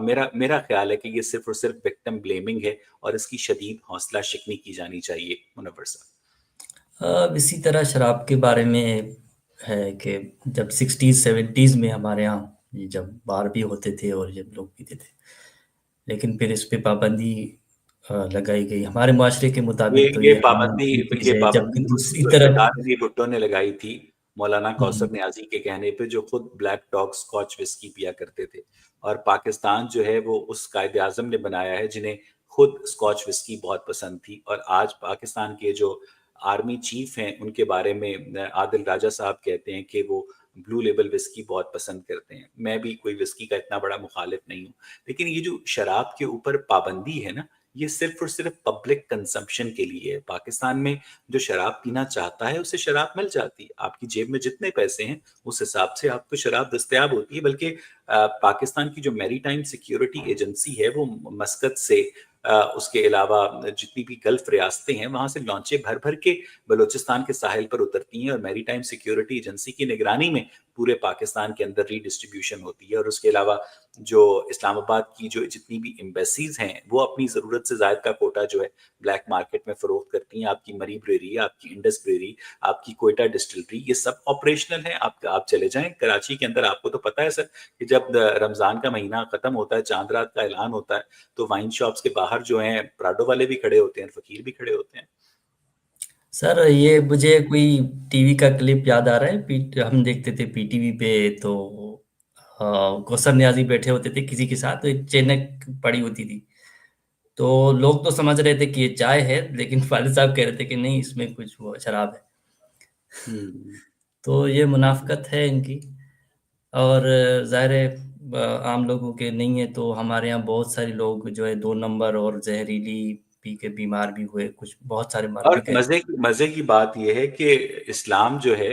मेरा मेरा ख़्याल है कि ये सिर्फ़ और सिर्फ़ विक्टिम ब्लेमिंग है और इसकी शदीद हौसला शिकनी की जानी चाहिए, मुनव्वर साहब।
इसी तरह शराब के बारे में है कि जब 60s 70s में हमारे यहाँ ये जब बार भी होते थे और जब लोग पीते थे, लेकिन फिर इस पे पाबंदी लगाई गई। हमारे मुआशरे के
ये
मुताबिक तो
ये
ये
पाबंदी
नामुमकिन चीज़
ये
है, जबकि
पाबंदी उस
दूसरी तरफ
सरदार अली भुट्टो ने लगाई थी, मौलाना कौसर
हुँ,
नियाज़ी के कहने पे, जो खुद ब्लैक डॉग स्कॉच विस्की पिया करते थे। और पाकिस्तान जो है वो उस कायदे-आज़म ने बनाया है जिन्हें खुद स्कॉच विस्की बहुत पसंद थी। और आज पाकिस्तान के जो आर्मी चीफ हैं, उनके बारे में आदिल राजा साहब कहते हैं कि वो ब्लू लेबल विस्की बहुत पसंद करते हैं। मैं भी कोई विस्की का इतना बड़ा मुखालिफ नहीं हूँ। लेकिन ये जो शराब के ऊपर पाबंदी है ना, ये सिर्फ़ और सिर्फ़ पब्लिक कंज़म्पशन के लिए है। पाकिस्तान में जो शराब पीना चाहता है, उसे शराब मिल जाती है। आपकी जेब में जितने पैसे हैं, उस हिसाब से आपको शराब दस्तयाब होती है। बल्कि पाकिस्तान की जो मैरीटाइम सिक्योरिटी एजेंसी है, वो मस्कत से उसके अलावा जितनी भी गल्फ़ रियासतें हैं, वहाँ से लॉन्चें भर-भर के बलूचिस्तान के साहिल पर उतरती हैं और मैरीटाइम सिक्योरिटी एजेंसी की निगरानी में पूरे पाकिस्तान के अंदर रीडिस्ट्रीब्यूशन होती है। और उसके अलावा जो इस्लामाबाद की जो जितनी भी एम्बेसीज हैं वो अपनी ज़रूरत से ज़ायद का कोटा जो है ब्लैक मार्केट में फ़रोख्त करती हैं। आपकी मरी ब्रेरी, आपकी इंडस ब्रेरी, आपकी कोयटा डिस्टिलरी, ये सब ऑपरेशनल है। आप चले जाएं कराची के अंदर, आपको तो पता है सर कि जब रमज़ान का महीना ख़त्म होता है, चांद रात का ऐलान होता है, तो वाइन शॉप्स के बाहर जो हैं प्राडो वाले भी खड़े होते हैं, फ़कीर भी खड़े होते हैं।
सर ये मुझे कोई टीवी का क्लिप याद आ रहा है, हम देखते थे पीटीवी पे, तो कौसर नियाजी बैठे होते थे किसी के साथ, तो एक चेनक पड़ी होती थी, तो लोग तो समझ रहे थे कि ये चाय है, लेकिन वालिद साहब कह रहे थे कि नहीं, इसमें कुछ वो शराब है।
हम्म।
तो ये मुनाफ़क़त है इनकी। और ज़ाहिर है आम लोगों के नहीं है, तो हमारे यहाँ बहुत सारे लोग जो है 2 नंबर और ज़हरीली पी के बीमार भी हुए, कुछ बहुत सारे मर भी
और
गए।
मजे की बात यह है कि इस्लाम जो है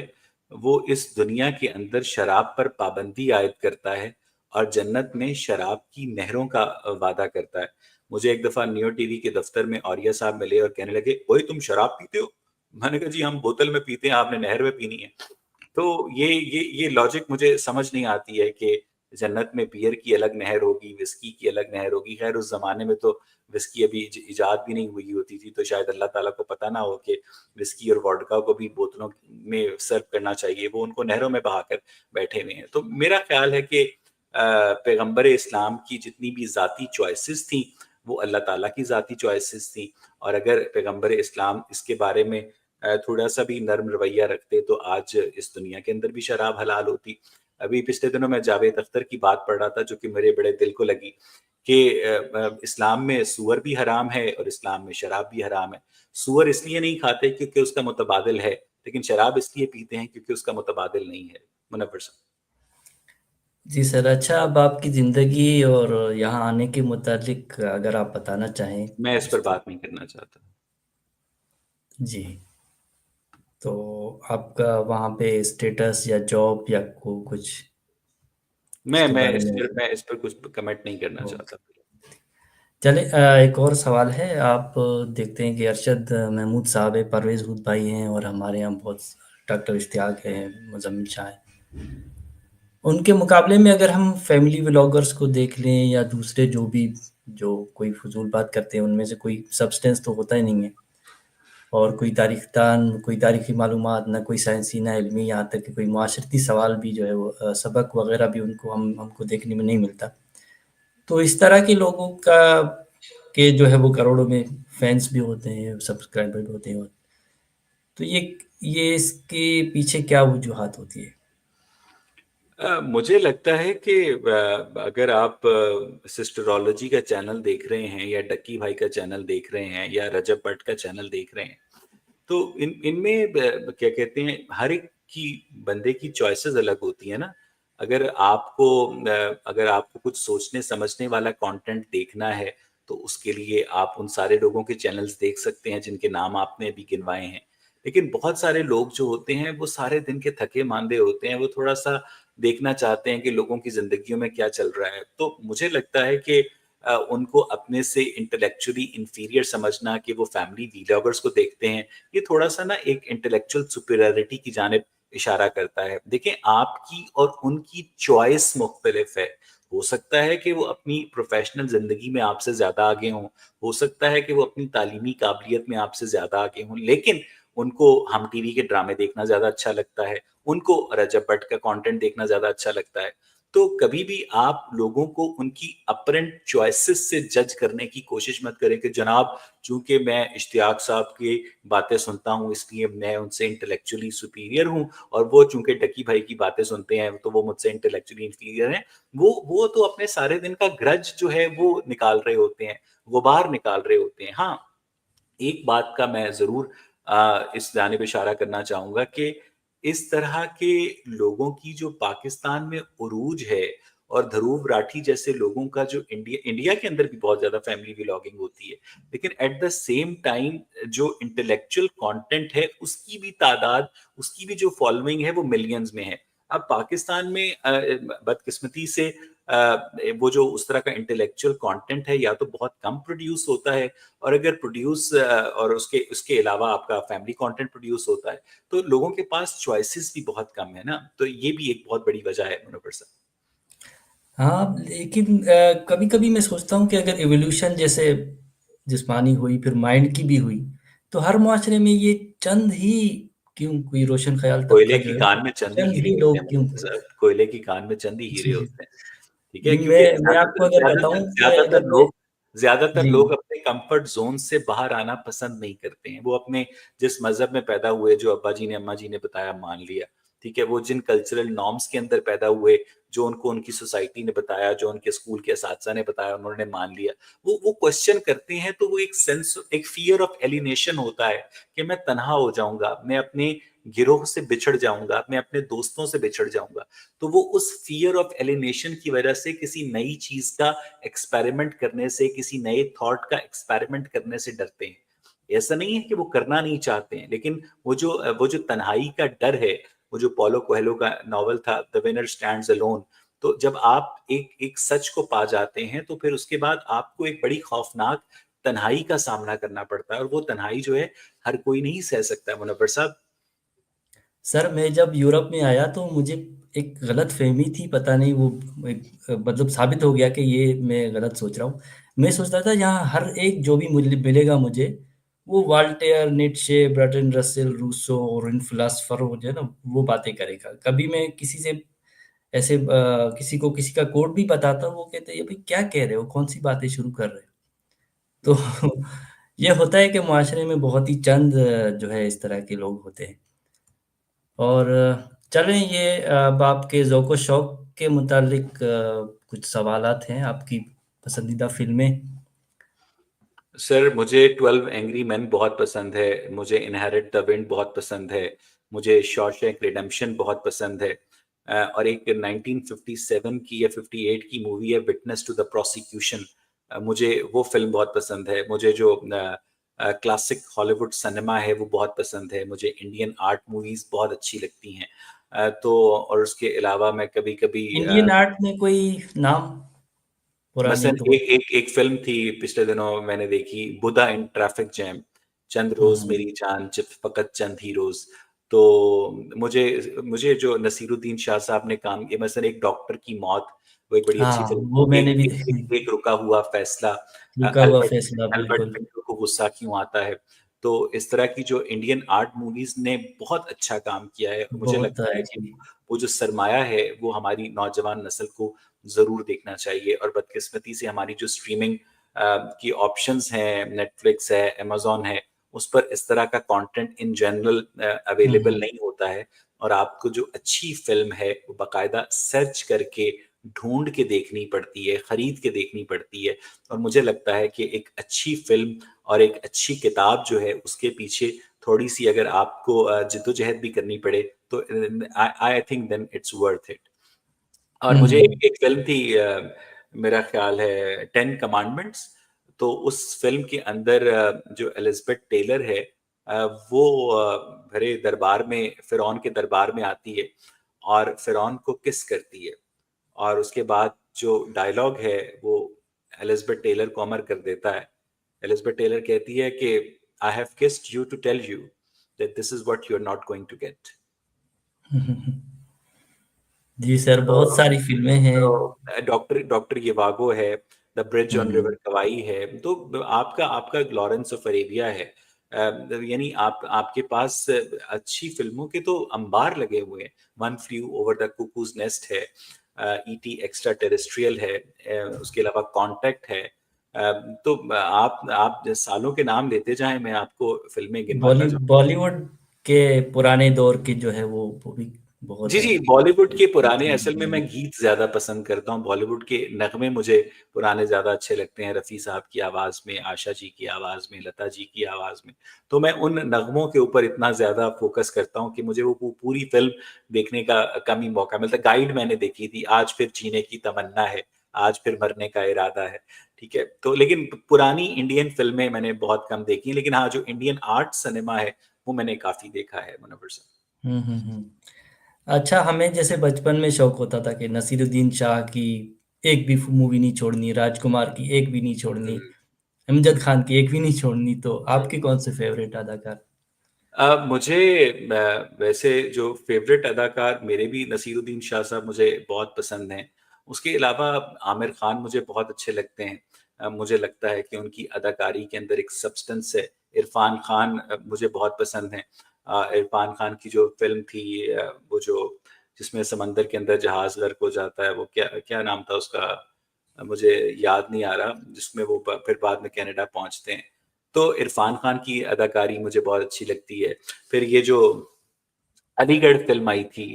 वो इस दुनिया के अंदर शराब पर पाबंदी आयद करता है और जन्नत में शराब की नहरों का वादा करता है। मुझे एक दफा नियो टीवी के दफ्तर में औरिया साहब मिले और कहने लगे, ओए तुम शराब पीते हो? मैंने कहा जी हम बोतल में पीते हैं, आपने नहर में पीनी है। तो ये लॉजिक मुझे समझ नहीं आती है कि जन्नत में बियर की अलग नहर होगी, विस्की की अलग नहर होगी। खैर उस ज़माने में तो विस्की अभी इजाद भी नहीं हुई होती थी, तो शायद अल्लाह ताला को पता ना हो कि विस्की और वोडका को भी बोतलों में सर्व करना चाहिए, वो उनको नहरों में बहाकर बैठे हुए हैं। तो मेरा ख्याल है कि पैगंबर इस्लाम की जितनी भी ज़ाती चॉइसेस थी वो अल्लाह ताला की ज़ाती चॉइसेस थी। और अगर पैगंबर इस्लाम इसके बारे में थोड़ा सा भी नर्म रवैया रखते तो आज इस दुनिया के अंदर भी शराब हलाल होती। अभी पिछले दिनों मैं जावेद अख्तर की बात पढ़ रहा था जो कि मेरे बड़े दिल को लगी कि इस्लाम में सूअर भी हराम है और इस्लाम में शराब भी हराम है। सूअर इसलिए नहीं खाते क्योंकि उसका मुतबादिल है, लेकिन शराब इसलिए पीते हैं क्योंकि उसका मुतबादिल नहीं है। मुनव्वर साहब।
जी सर, अच्छा, अब आपकी ज़िंदगी और यहाँ आने के मुतालिक अगर आप बताना चाहें
मैं इस
कुछ
पर
तो।
बात नहीं करना चाहता।
जी, तो आपका वहाँ पे स्टेटस या जॉब या कुछ
मैं
इसके
मैं
बारे
इस
में।
पर मैं इस पर कुछ कमेंट नहीं करना
ओके।
चाहता।
चले, एक और सवाल है। आप देखते हैं कि अरशद महमूद साहब है, परवेज़ हुद भाई हैं, और हमारे यहाँ बहुत डॉक्टर इश्तियाक हैं, मुज़म्मिल शाह हैं। उनके मुकाबले में अगर हम फैमिली व्लॉगर्स को देख लें या दूसरे जो कोई फ़ुज़ूल बात करते हैं, उनमें से कोई सब्सटेंस तो होता ही नहीं है, और कोई तारीख़दान, कोई तारीख़ी मालूमात, ना कोई साइंसी, ना इल्मी, यहाँ तक कि कोई माशरती सवाल भी जो है वो सबक वग़ैरह भी उनको हमको देखने में नहीं मिलता। तो इस तरह के लोगों का के जो है वो करोड़ों में फैन्स भी होते हैं, सब्सक्राइबर भी होते हैं। तो ये इसके पीछे क्या वजूहात होती है?
मुझे लगता है कि अगर आप सिस्टरोलॉजी का चैनल देख रहे हैं या डक्की भाई का चैनल देख रहे हैं या रजब भट्ट का चैनल देख रहे हैं, तो इनमें क्या कहते हैं, हर एक की बंदे की चॉइसेस अलग होती है ना। अगर आपको कुछ सोचने समझने वाला कंटेंट देखना है तो उसके लिए आप उन सारे लोगों के चैनल्स देख सकते हैं जिनके नाम आपने अभी गिनवाए हैं। लेकिन बहुत सारे लोग जो होते हैं वो सारे दिन के थके मांदे होते हैं, वो थोड़ा सा देखना चाहते हैं कि लोगों की जिंदगियों में क्या चल रहा है। तो मुझे लगता है कि उनको अपने से इंटेलेक्चुअली इंफीरियर समझना कि वो फैमिली व्लॉगर्स को देखते हैं, ये थोड़ा-सा ना एक इंटेलेक्चुअल सुपीरियरिटी की जानिब इशारा करता है। देखें, आपकी और उनकी चॉइस मुख्तलिफ है। हो सकता है कि वो अपनी प्रोफ़ेशनल ज़िंदगी में आपसे ज़्यादा आगे हों, हो सकता है कि वो अपनी तालीमी काबिलियत में आपसे ज़्यादा आगे हों, लेकिन उनको हम टीवी के ड्रामे देखना ज़्यादा अच्छा लगता है, उनको रजब भट्ट का कंटेंट देखना ज़्यादा अच्छा लगता है। तो कभी भी आप लोगों को उनकी अपरेंट चॉइसेस से जज करने की कोशिश मत करें कि जनाब, चूंकि मैं इश्तियाक साहब की बातें सुनता हूँ इसलिए मैं उनसे इंटेलेक्चुअली सुपीरियर हूँ, और वो चूंकि डकी भाई की बातें सुनते हैं तो वो मुझसे इंटेलेक्चुअली इंफीरियर हैं। वो तो अपने सारे दिन का ग्रज जो है वो निकाल रहे होते हैं, गुबार निकाल रहे होते हैं। हाँ, एक बात का मैं ज़रूर इस जानिब इशारा करना चाहूँगा कि इस तरह के लोगों की जो पाकिस्तान में उरूज है और ध्रुव राठी जैसे लोगों का जो इंडिया इंडिया के अंदर भी बहुत ज़्यादा फैमिली व्लॉगिंग होती है, लेकिन एट द सेम टाइम जो इंटेलेक्चुअल कंटेंट है उसकी भी तादाद, उसकी भी जो फॉलोइंग है वो मिलियंस में है। अब पाकिस्तान में बदकिस्मती से वो जो उस तरह का इंटेलेक्चुअल कंटेंट है या तो बहुत कम प्रोड्यूस होता है, और अगर प्रोड्यूस और उसके उसके अलावा आपका फैमिली कंटेंट प्रोड्यूस होता है, तो लोगों के पास चॉइसेस भी बहुत कम है ना, तो ये भी एक बहुत बड़ी वजह है मुनव्वर साहब।
हाँ, लेकिन कभी-कभी मैं सोचता हूँ कि अगर इवोल्यूशन जैसे जिस्मानी हुई, फिर माइंड की भी हुई, तो हर मुआशरे में ये चंद ही क्यों, कोई रोशन ख़याल तबका
कोयले की
जो है,
कान में चंद ही
चंद
हीरे
ही
होते हैं
लोग क्यों।
मुनव्वर साहब, कोयले की कान में चंद ही हीरे
जी,
होते हैं। ठीक है, क्योंकि
मैं आपको
ज्यादातर
अगर
ज्यादातर
बताऊँ कि
ज्यादातर
अगर मैं
लोग ज्यादातर
जी,
लोग अपने कंफर्ट जोन से बाहर आना पसंद नहीं करते हैं। वो अपने जिस मजहब में पैदा हुए, जो अब्बा जी ने अम्मा जी ने बताया मान लिया। ठीक है, वो जिन कल्चरल नॉर्म्स के अंदर पैदा हुए, जो उनको उनकी सोसाइटी ने बताया, जो उनके स्कूल के असातिज़ा ने बताया, उन्होंने मान लिया। वो क्वेश्चन करते हैं, तो वो एक सेंस, एक फियर ऑफ एलिनेशन होता है कि मैं तनहा हो जाऊंगा, मैं अपने गिरोह से बिछड़ जाऊंगा, मैं अपने दोस्तों से बिछड़ जाऊंगा। तो वो उस फियर ऑफ एलिनेशन की वजह से किसी नई चीज का एक्सपेरिमेंट करने से, किसी नए थॉट का एक्सपेरिमेंट करने से डरते हैं। ऐसा नहीं है कि वो करना नहीं चाहते हैं, लेकिन वो जो तन्हाई का डर है, वो जो पॉलो कोएल्हो का नॉवल था द विनर स्टैंड्स अलोन, तो जब आप एक एक सच को पा जाते हैं, तो फिर उसके बाद आपको एक बड़ी खौफनाक तन्हाई का सामना करना पड़ता है, और वो तन्हाई जो है हर कोई नहीं सह सकता है मुनव्वर साहब।
सर मैं जब यूरोप में आया तो मुझे एक गलतफ़हमी थी, पता नहीं वो एक मतलब साबित हो गया कि ये मैं गलत सोच रहा हूँ। मैं सोचता था यहाँ हर एक जो भी मुझे मिलेगा मुझे, वो Voltaire, Nietzsche, Bertrand Russell, Rousseau और इन फिलॉसफर वो जो है ना, वो बातें करेगा। कभी मैं किसी से ऐसे किसी को किसी का कोट भी बताता हूँ, वो कहते हैं, "ये भाई क्या कह रहे हो? कौन-सी बातें शुरू कर रहे हो?" तो ये होता है कि मुआशरे में बहुत ही चंद जो है इस तरह के लोग होते हैं। और चलें ये अब आपके ज़ौक-ओ-शौक के मुतालिक कुछ सवालात हैं, आपकी पसंदीदा फ़िल्में?
सर, मुझे 12 एंग्री मैन बहुत पसंद है, मुझे इनहेरिट द विंड बहुत पसंद है, मुझे शॉशैंक रिडेम्पशन बहुत पसंद है, और एक 1957 की या 58 की मूवी है विटनेस टू द प्रोसिक्यूशन, मुझे वो फ़िल्म बहुत पसंद है। मुझे जो क्लासिक हॉलीवुड सिनेमा है वो बहुत पसंद है, मुझे इंडियन आर्ट मूवीज़ बहुत अच्छी लगती हैं। तो और उसके अलावा मैं कभी-कभी
इंडियन आर्ट में कोई नाम पुराने
मसलन
दौर?
एक फ़िल्म थी पिछले दिनों मैंने देखी, बुद्धा इन ट्रैफिक जैम, चंद रोज़
हुँ,
मेरी जान फ़कत चंद ही रोज़। तो मुझे मुझे जो नसीरुद्दीन शाह साहब ने काम किया, मसलन एक डॉक्टर की मौत, वो एक बड़ी अच्छी
हाँ,
फ़िल्म
वो
थी।
मैंने भी देखी।
एक रुका हुआ फ़ैसला,
रुका हुआ
अल्बर्ट
फैसला,
अल्बर्ट
बिल्कुल।
पिंटो को गुस्सा क्यों आता है। तो इस तरह की जो इंडियन आर्ट मूवीज़ ने बहुत अच्छा काम किया है, और मुझे
बहुत
लगता है कि
अच्छी।
वो जो सरमाया है, वो हमारी नौजवान नस्ल को ज़रूर देखना चाहिए। और बदकिस्मती से हमारी जो स्ट्रीमिंग की ऑप्शंस हैं, नेटफ्लिक्स है, अमेज़न है, उस पर इस तरह का कंटेंट इन जनरल
हुँ,
अवेलेबल
हुँ।
नहीं होता है, और आपको जो अच्छी फ़िल्म है, वो बाकायदा सर्च करके, ढूँढ के देखनी पड़ती है, खरीद के देखनी पड़ती है। और मुझे लगता है कि एक अच्छी फ़िल्म और एक अच्छी किताब जो है, उसके पीछे थोड़ी-सी अगर आपको जद्दोजहद भी करनी पड़े, तो I I think then it's worth it. और
हुँ,
मुझे एक
हुँ।
एक फ़िल्म थी, मेरा ख़्याल है 10 कमांडमेंट्स, तो उस फ़िल्म के अंदर जो एलिज़ाबेथ टेलर है, वो भरे दरबार में, फ़िरौन के दरबार में आती है और फ़िरौन को किस करती है, और उसके बाद जो डायलॉग है, वो एलिज़ाबेथ टेलर को अमर कर देता है। एलिज़ाबेथ टेलर कहती है कि I have kissed you to tell you that this is what you are not going to get.
जी सर, बहुत
तो
सारी फ़िल्में हैं।
डॉक्टर डॉक्टर येवागो है, द ब्रिज ऑन रिवर
हुँ।
कवाई है, तो आपका आपका लॉरेंस ऑफ अरेबिया है। यानी आप आपके पास अच्छी फ़िल्मों के तो अंबार लगे हुए हैं। One Flew Over the Cuckoo's Nest है, ईटी एक्स्ट्रा टेरेस्ट्रियल है, उसके अलावा कॉन्टैक्ट है। तो आप सालों के नाम लेते जाएँ, मैं आपको फ़िल्में गिनवाता जाऊँ।
बॉलीवुड के पुराने दौर के जो है वो भी बहुत
जी,
हैं।
जी, बॉलीवुड के पुराने,
जी,
असल में मैं
जी।
गीत ज़्यादा पसंद करता हूँ, बॉलीवुड के नग़्मे मुझे पुराने ज़्यादा अच्छे लगते हैं, रफ़ी साहब की आवाज़ में, आशा जी की आवाज़ में, लता जी की आवाज़ में। तो मैं उन नग़्मों के ऊपर इतना ज़्यादा फ़ोकस करता हूँ कि मुझे वो पूरी फ़िल्म देखने का कम ही मौका मिलता है। गाइड मैंने देखी थी, आज फिर जीने की तमन्ना है, आज फिर मरने का इरादा है, ठीक है? तो लेकिन पुरानी इंडियन फ़िल्में मैंने बहुत कम देखी हैं, लेकिन हाँ, जो इंडियन आर्ट सिनेमा है, वो मैंने काफ़ी देखा है, मुनव्वर साहब।
हुँ, हुँ, हुँ। अच्छा, हमें जैसे बचपन में शौक होता था कि नसीरुद्दीन शाह की एक भी मूवी नहीं छोड़नी, राजकुमार की एक भी नहीं छोड़नी,
हुँ,
अमजद खान की एक भी नहीं छोड़नी, तो
हुँ।
आपके कौन से फेवरेट अदाकार?
मुझे वैसे जो फ़ेवरेट अदाकार मेरे भी नसीरुद्दीन शाह साहब मुझे बहुत पसंद हैं। उसके अलावा आमिर खान मुझे बहुत अच्छे लगते हैं। मुझे लगता है कि उनकी अदाकारी के अंदर एक सब्सटेंस है। इरफ़ान खान मुझे बहुत पसंद हैं। इरफ़ान खान की जो फ़िल्म थी वो जो जिसमें समंदर के अंदर जहाज़ गर्क हो जाता है, वो क्या क्या नाम था उसका? मुझे याद नहीं आ रहा, जिसमें वो फिर बाद में कनाडा पहुँचते हैं। तो इरफ़ान खान की अदाकारी मुझे बहुत अच्छी लगती है। फिर ये जो अलीगढ़ फ़िल्म आई थी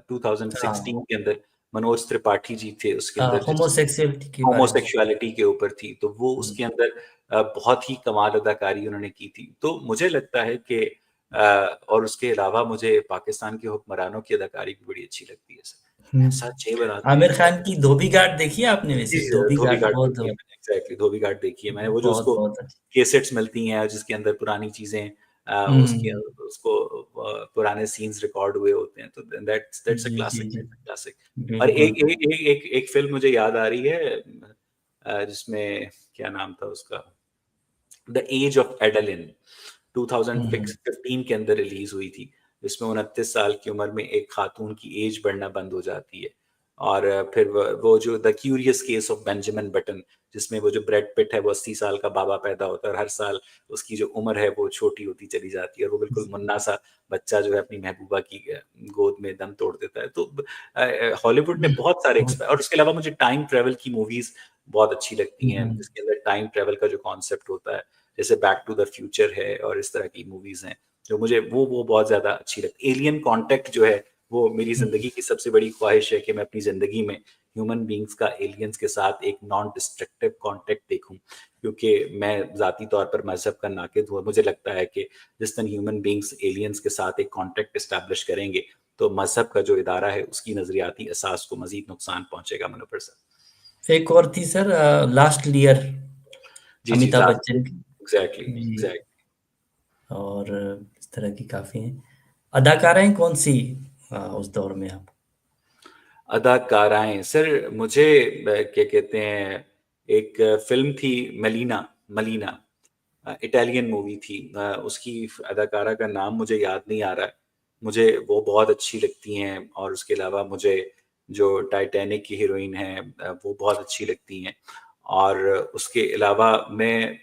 2016
हाँ,
के अंदर मनोज त्रिपाठी जी थे उसके अंदर जिसमें
होमोसेक्सुअलिटी के बारे में।
होमोसेक्सुअलिटी के ऊपर थी, तो वो
हुँ,
उसके अंदर बहुत ही कमाल अदाकारी उन्होंने की थी। तो मुझे लगता है कि और उसके अलावा मुझे पाकिस्तान के हुक्मरानों की अदाकारी भी बड़ी अच्छी लगती है सर।
हुँ।
ऐसा 6 बनाते हैं
आमिर
सर।
खान की धोबी घाट देखी है आपने
जी,
वैसे?
जी,
धोबी
धोबी
घाट
घाट
बहुत
देखी है मैंने, एग्ज़ैक्टली धोबी घाट देखी है मैंने। वो जो उसको
बहुत अच्छी।
कैसेट्स मिलती हैं जिसके अंदर पुरानी चीज़ें उसके
हुँ,
उसको पुराने सीन्स रिकॉर्ड हुए होते हैं, तो दैट्स दैट्स अ
जी, जी,
क्लासिक,
जी।
That's a classic. और
बिल्कुल।
एक फ़िल्म मुझे याद आ रही है जिसमें क्या नाम था उसका? द एज ऑफ एडेलिन
हुँ, हुँ।
2015 के अंदर रिलीज़ हुई थी। जिसमें 29 साल की उम्र में एक खातून की एज बढ़ना बंद हो जाती है। और फिर वो जो the curious case of Benjamin button जिसमें वो जो ब्रैड पिट है वो 80 साल का बाबा पैदा होता है और हर साल उसकी जो उम्र है वो छोटी होती चली जाती है और वो बिल्कुल मुन्ना-सा बच्चा जो है अपनी महबूबा की गोद में दम तोड़ देता है। तो हॉलीवुड ने बहुत सारे
बहुत
और उसके अलावा मुझे टाइम ट्रैवल की मूवीज़ बहुत अच्छी लगती
हुँ,
हैं,
हुँ।
जिसके अंदर टाइम ट्रैवल का जो कॉन्सेप्ट होता है। जैसे बैक टू द फ्यूचर है और इस तरह की मूवीज़ हैं, जो मुझे वो बहुत ज़्यादा अच्छी लगती है। एलियन कॉन्टैक्ट जो है, वो मेरी
हुँ,
ज़िंदगी की सबसे बड़ी ख्वाहिश है कि मैं अपनी ज़िंदगी में ह्यूमन बीइंग्स का एलियंस के साथ एक नॉन डिस्ट्रक्टिव कॉन्टैक्ट देखूँ। क्योंकि मैं ज़ाती तौर पर मज़हब का नाक़िद हूँ और मुझे लगता है कि जिस दिन ह्यूमन बीइंग्स एलियंस के साथ एक कॉन्टैक्ट एस्टैब्लिश करेंगे, तो मज़हब का जो इदारा है, उसकी नज़रियाती असास को मज़ीद नुकसान पहुँचेगा मनोवर साहब।
एक और थी सर लास्ट ईयर
जी, जी,
अमिताभ
लास्ट
बच्चन की।
एग्ज़ैक्टली,
जी,
एग्ज़ैक्टली।
और इस तरह की काफ़ी हैं। अदाकाराएँ कौन-सी उस दौर में आप?
अदाकाराएँ, सर मुझे क्या कहते हैं, एक फ़िल्म थी मलीना मलीना इटालियन मूवी थी। उसकी अदाकारा का नाम मुझे याद नहीं आ रहा है। मुझे वो बहुत अच्छी लगती हैं और उसके अलावा मुझे जो टाइटैनिक की हीरोइन हैं वो बहुत अच्छी लगती हैं। और उसके अलावा मैं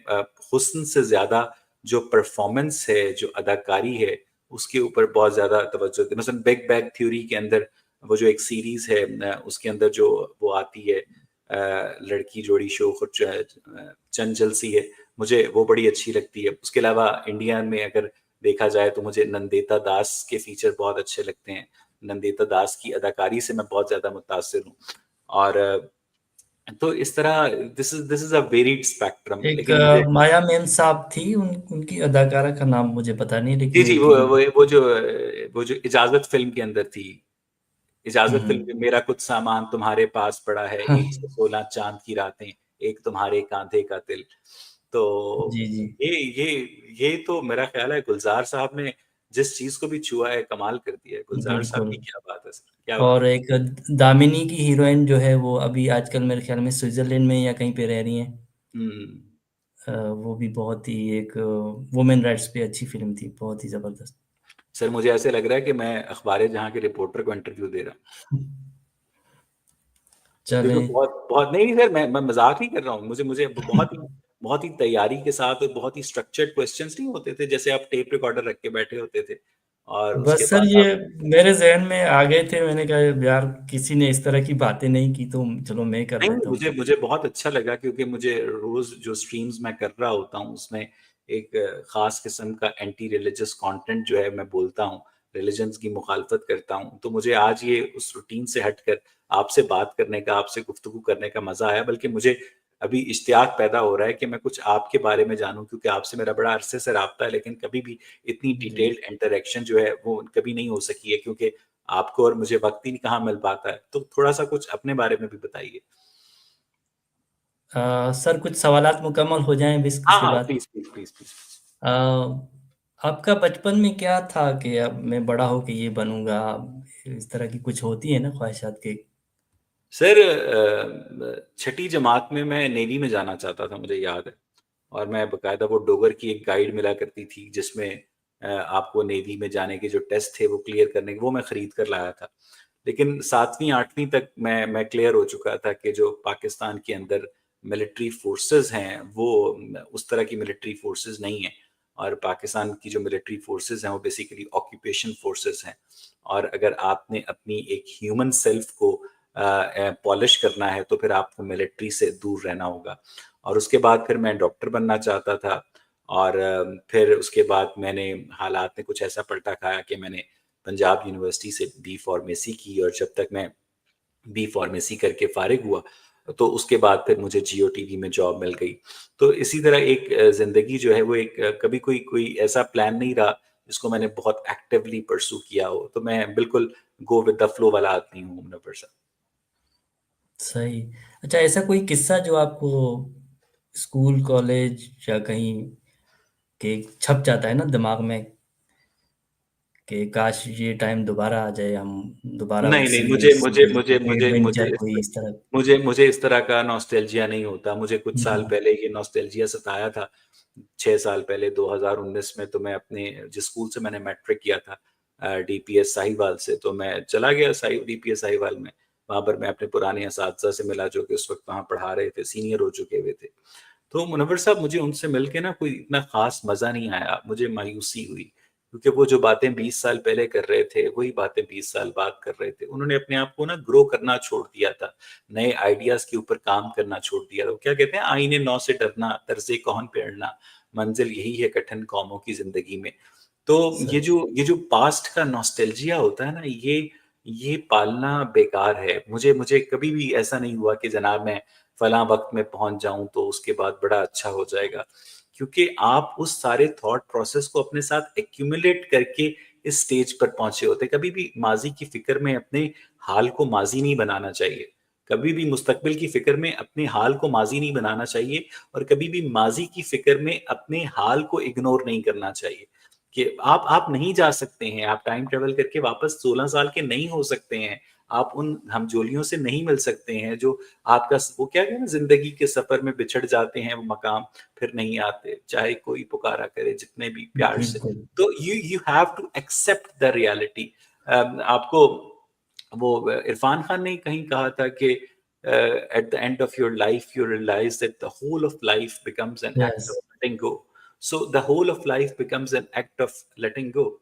हुस्न से ज़्यादा जो परफ़ॉर्मेंस है, जो अदाकारी है, उसके ऊपर बहुत ज़्यादा तवज्जो दी। मसलन बिग बैंग थ्योरी के अंदर वो जो एक सीरीज़ है उसके अंदर जो वो आती है लड़की जोड़ी शोख और चंचल सी है, मुझे वो बड़ी अच्छी लगती है। उसके अलावा इंडिया में अगर देखा जाए तो मुझे नंदिता दास के फीचर बहुत अच्छे लगते हैं। नंदिता दास की अदाकारी से मैं बहुत ज़्यादा मुतासिर हूँ और तो इस तरह this is a varied spectrum
एक
लेकिन मुझे
माया मेमसाब थी, उनकी अदाकारा का नाम मुझे पता नहीं,
जी,
लेकिन
जी,
उनकी
वो जो इजाज़त फ़िल्म के अंदर थी। इजाज़त फ़िल्म
हुँ।
में मेरा कुछ सामान तुम्हारे पास पड़ा है, 116 चाँद की रातें, एक तुम्हारे काँधे का तिल। तो
जी, जी।
ये ये ये तो मेरा ख़्याल है गुलज़ार साहब ने जिस चीज़ को भी छुआ है, कमाल कर दिया है। गुलज़ार साहब
बिल्कुल।
की क्या बात है सर, क्या बात
और
है।
एक दामिनी की हीरोइन जो है वो अभी आजकल मेरे ख़्याल में स्विट्ज़रलैंड में या कहीं पे रह रही हैं।
हुँ।
वो भी बहुत ही एक वुमेन राइट्स पे अच्छी फ़िल्म थी, बहुत ही ज़बरदस्त।
सर मुझे ऐसे लग रहा है कि मैं अख़बार-ए-जहाँ के रिपोर्टर को इंटरव्यू दे रहा हूँ। देखो
चलें।
बहुत बहुत नहीं सर मैं मज़ाक नहीं कर रहा हूँ। मुझे मुझे बहुत ही तैयारी के साथ और बहुत ही स्ट्रक्चर्ड क्वेश्चन्स नहीं होते थे, जैसे आप टेप रिकॉर्डर रख के बैठे होते थे और
बस
उसके
सर
बाद
ये
आप
मेरे ज़हन में आ गए थे, मैंने कहा यार किसी ने इस तरह की बातें नहीं की तो चलो मैं कर
नहीं,
लेता हूँ।
मुझे मुझे बहुत अच्छा लगा क्योंकि मुझे रोज़ जो स्ट्रीम्स मैं कर रहा होता हूँ, उसमें एक ख़ास किस्म का एंटी रिलिजियस कंटेंट जो है मैं बोलता हूँ, रिलिजन्स की मुखालफत करता हूँ। तो मुझे आज ये उस रूटीन से हटकर आपसे बात करने का, आपसे गुफ्तगू करने का मज़ा आया, बल्कि मुझे अभी इश्तियाक पैदा हो रहा है कि मैं कुछ आपके बारे में जानूँ क्योंकि आपसे मेरा बड़ा अरसे से राब्ता है, लेकिन कभी भी इतनी
जी।
डिटेल्ड इंटरैक्शन जो है, वो कभी नहीं हो सकी है क्योंकि आपको और मुझे वक़्त ही कहाँ मिल पाता है। तो थोड़ा-सा कुछ अपने बारे में भी बताइए।
सर कुछ सवालात मुकम्मल हो जाएँ बिस्क
हाँ,
से
हाँ,
बाद।
Please, please, please, please.
अ, आपका बचपन में क्या था कि अब मैं बड़ा होके ये बनूँगा? इस तरह की कुछ होती है ना ख्वाहिशात कि
सर छठी जमात में मैं नेवी में जाना चाहता था, मुझे याद है। और मैं बकायदा वो डोगर की एक गाइड मिला करती थी जिसमें आपको नेवी में जाने के जो टेस्ट थे वो क्लियर करने के, वो मैं खरीद कर लाया था। लेकिन 7वीं 8वीं तक मैं क्लियर हो चुका था कि जो पाकिस्तान के अंदर मिलिट्री फोर्सेस हैं वो उस तरह की मिलिट्री फोर्सेस नहीं है। और पाकिस्तान की जो मिलिट्री फोर्सेस हैं वो बेसिकली ऑक्यूपेशन फोर्सेस हैं। और अगर आपने अपनी एक ह्यूमन सेल्फ को पॉलिश करना है तो फिर आपको मिलिट्री से दूर रहना होगा। और उसके बाद फिर मैं डॉक्टर बनना चाहता था। और फिर उसके बाद मैंने हालात ने कुछ ऐसा पलटा खाया कि मैंने पंजाब यूनिवर्सिटी से बी फार्मेसी की। और जब तक मैं बी फार्मेसी करके फारिग हुआ तो उसके बाद फिर मुझे जियो टीवी में जॉब मिल गई। तो इसी तरह एक जिंदगी जो है वो एक कभी कोई कोई ऐसा प्लान नहीं रहा जिसको मैंने बहुत एक्टिवली परसू किया हो। तो मैं बिल्कुल गो विद द फ्लो वाला आदमी हूँ, मुनव्वर साहब।
सही। अच्छा, ऐसा कोई किस्सा जो आपको स्कूल कॉलेज या कहीं के छप जाता है ना दिमाग में कि काश ये टाइम दोबारा आ जाए, हम दोबारा
नहीं नहीं,
उसी
मुझे
इस
मुझे मुझे मुझे मुझे
एडवेंचर
इस
कोई इस तरह।
मुझे इस तरह का नॉस्टैल्जिया नहीं होता। मुझे कुछ साल
हम्म,
पहले ये नॉस्टैल्जिया सताया था। 6 साल पहले 2019 में तो मैं अपने जिस स्कूल से मैंने मैट्रिक किया था डीपीएस साहिवाल से, तो मैं चला गया डीपीएस साहिवाल में। वहां पर मैं अपने पुराने असातिज़ा से मिला जो कि उस वक्त वहां पढ़ा रहे थे, सीनियर हो चुके हुए थे। तो मुनव्वर साहब मुझे उनसे मिलके ना कोई इतना खास मजा नहीं आया, मुझे मायूसी हुई। क्योंकि वो जो बातें 20 साल पहले कर रहे थे वही बातें 20 साल बाद कर रहे थे। उन्होंने अपने आप को ना ग्रो करना छोड़ दिया था, नए आइडियाज के ऊपर काम करना छोड़ दिया था। वो क्या कहते हैं, आईने नौ से डरना, तर्जे कौन पे अड़ना, मंजिल यही है कठिन कौमों की जिंदगी में। तो
सच।
ये जो पास्ट का नॉस्टैल्जिया होता है ना, ये पालना बेकार है। मुझे मुझे कभी भी ऐसा नहीं हुआ कि जनाब मैं फलां वक्त में पहुंच जाऊं तो उसके बाद बड़ा अच्छा हो जाएगा। क्योंकि आप उस सारे थॉट प्रोसेस को अपने साथ एक्यूमुलेट करके इस स्टेज पर पहुंचे होते। कभी भी माजी की फिक्र में अपने हाल को माजी नहीं बनाना चाहिए। कभी भी मुस्तकबिल की फिक्र में अपने हाल को माजी नहीं बनाना चाहिए। और कभी भी माजी की फिक्र में अपने हाल को इग्नोर नहीं करना चाहिए। कि आप नहीं जा सकते हैं, आप टाइम ट्रेवल करके वापस 16 साल के नहीं हो सकते हैं। आप उन हमजोलियों से नहीं मिल सकते हैं जो आपका वो क्या कहते हैं, जिंदगी के सफर में बिछड़ जाते हैं वो मकाम फिर नहीं आते, चाहे कोई पुकारा करे जितने भी प्यार से।
बिल्कुल।
तो you have to accept the reality. आपको वो इरफान खान ने कहीं कहा था कि at the end of your life you realise that the whole of life becomes an
yes.
Act of letting go. So the whole of life becomes an act of letting go.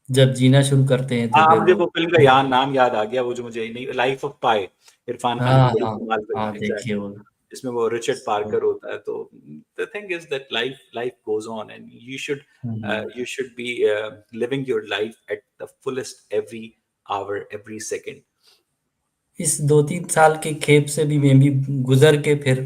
जब जीना शुरू करते हैं तो
हाँ,
फिर
मुझे
वो।
वो फिल्म का नाम याद आ गया, वो जो मुझे नहीं, लाइफ ऑफ पाई। इरफान खान की
हाँ
बड़ी
हाँ
कमाल फिल्म
हाँ,
है,
देखिए
एग्जैक्टली।
वो।
जिसमें वो रिचर्ड
So,
पार्कर होता है। तो the thing is that life life goes on and
hmm,
you should be living your life at the fullest every hour every second.
इस 2-3 साल के खेप से भी मैं भी गुजर के फिर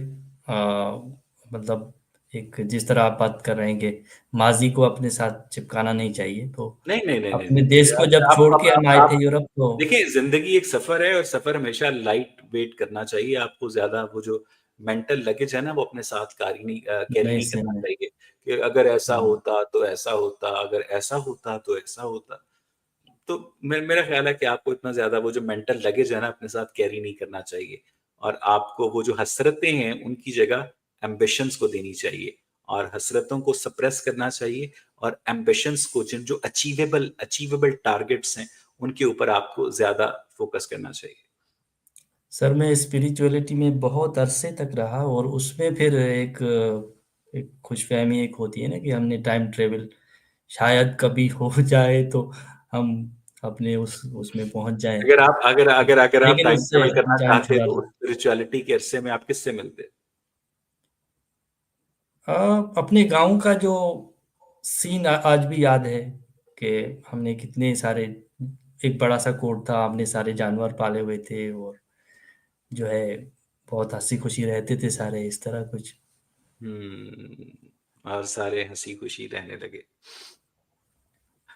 मतलब एक जिस तरह आप बात कर रहे हैं कि माजी को अपने साथ चिपकाना नहीं चाहिए, तो
नहीं नहीं नहीं नहीं
अपने
नहीं
देश
नहीं,
को जब छोड़ के हम आए
आप
थे यूरोप तो।
देखिए, जिंदगी एक सफर है और सफर हमेशा लाइट वेट करना चाहिए। आपको ज्यादा वो जो मेंटल लगेज है ना वो अपने साथ कैरी
नहीं
नहीं
से
करना
में।
चाहिए कि अगर ऐसा
हम्म,
होता तो ऐसा होता, अगर ऐसा होता तो ऐसा होता। तो मेरा ख्याल है कि आपको इतना ज्यादा वो जो मेंटल लगेज है ना अपने साथ कैरी नहीं करना चाहिए। और आपको वो जो हसरतें हैं उनकी जगह एम्बिशंस को देनी चाहिए। और हसरतों को सप्रेस करना चाहिए। और एम्बिशंस को, जिन जो अचीवेबल अचीवेबल टारगेट्स हैं उनके ऊपर आपको ज्यादा फोकस करना चाहिए।
सर मैं स्पिरिचुअलिटी में बहुत अरसे तक रहा और उसमें फिर एक खुशफहमी एक होती है ना कि हमने टाइम ट्रेवल शायद कभी हो जाए तो हम अपने उस उसमें पहुंच जाएं।
अगर आप
लेकिन
टाइम
उससे
ट्रेवल करना
जान
चाहते
छुड़ा
तो
लो।
उस स्पिरिचुअलिटी के अरसे में आप किससे मिलते?
अपने गांव का जो सीन आज भी याद है कि हमने कितने सारे, एक बड़ा सा कोट था, हमने सारे जानवर पाले हुए थे और जो है बहुत हंसी खुशी रहते थे सारे, इस तरह कुछ।
और सारे हंसी खुशी रहने लगे।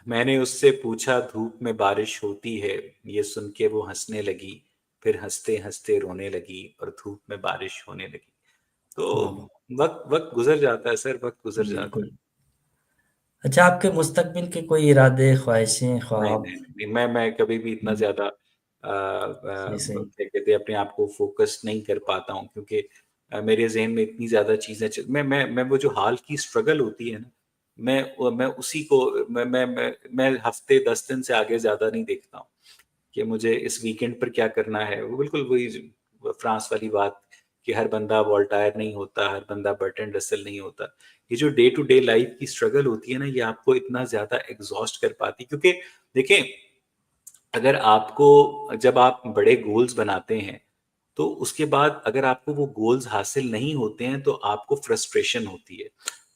मैंने उससे पूछा धूप में बारिश होती है, ये सुन के वो हंसने लगी। फिर हंसते हंसते रोने लगी और धूप में बारिश होने लगी। तो
हाँ,
वक्त वक्त गुजर जाता है सर, वक्त गुजर जाता है।
बिल्कुल। अच्छा, आपके मुस्तकबिल के कोई इरादे, ख्वाहिशें,
नहीं
ख्वाब?
नहीं नहीं, मैं कभी भी इतना
हम्म,
ज्यादा
सही, सही।
क्या कहते हैं, अपने आप को फ़ोकस नहीं कर पाता हूँ, क्योंकि मेरे ज़हन में इतनी ज़्यादा चीज़ें चल मैं वो जो हाल की स्ट्रगल होती है ना, मैं उसी को मैं हफ़्ते 10 दिन से आगे ज़्यादा नहीं देखता हूँ। कि मुझे इस वीकेंड पर क्या करना है। वो बिल्कुल वही फ्रांस वाली बात कि हर बंदा वोल्टायर नहीं होता, हर बंदा बर्ट्रैंड रसेल नहीं होता। ये जो डे टू डे लाइफ की स्ट्रगल होती है ना, ये आपको इतना ज़्यादा एग्ज़ॉस्ट कर पाती है, क्योंकि देखें, अगर आपको जब आप बड़े गोल्स बनाते हैं, तो उसके बाद अगर आपको वो गोल्स हासिल नहीं होते हैं, तो आपको फ्रस्ट्रेशन होती है।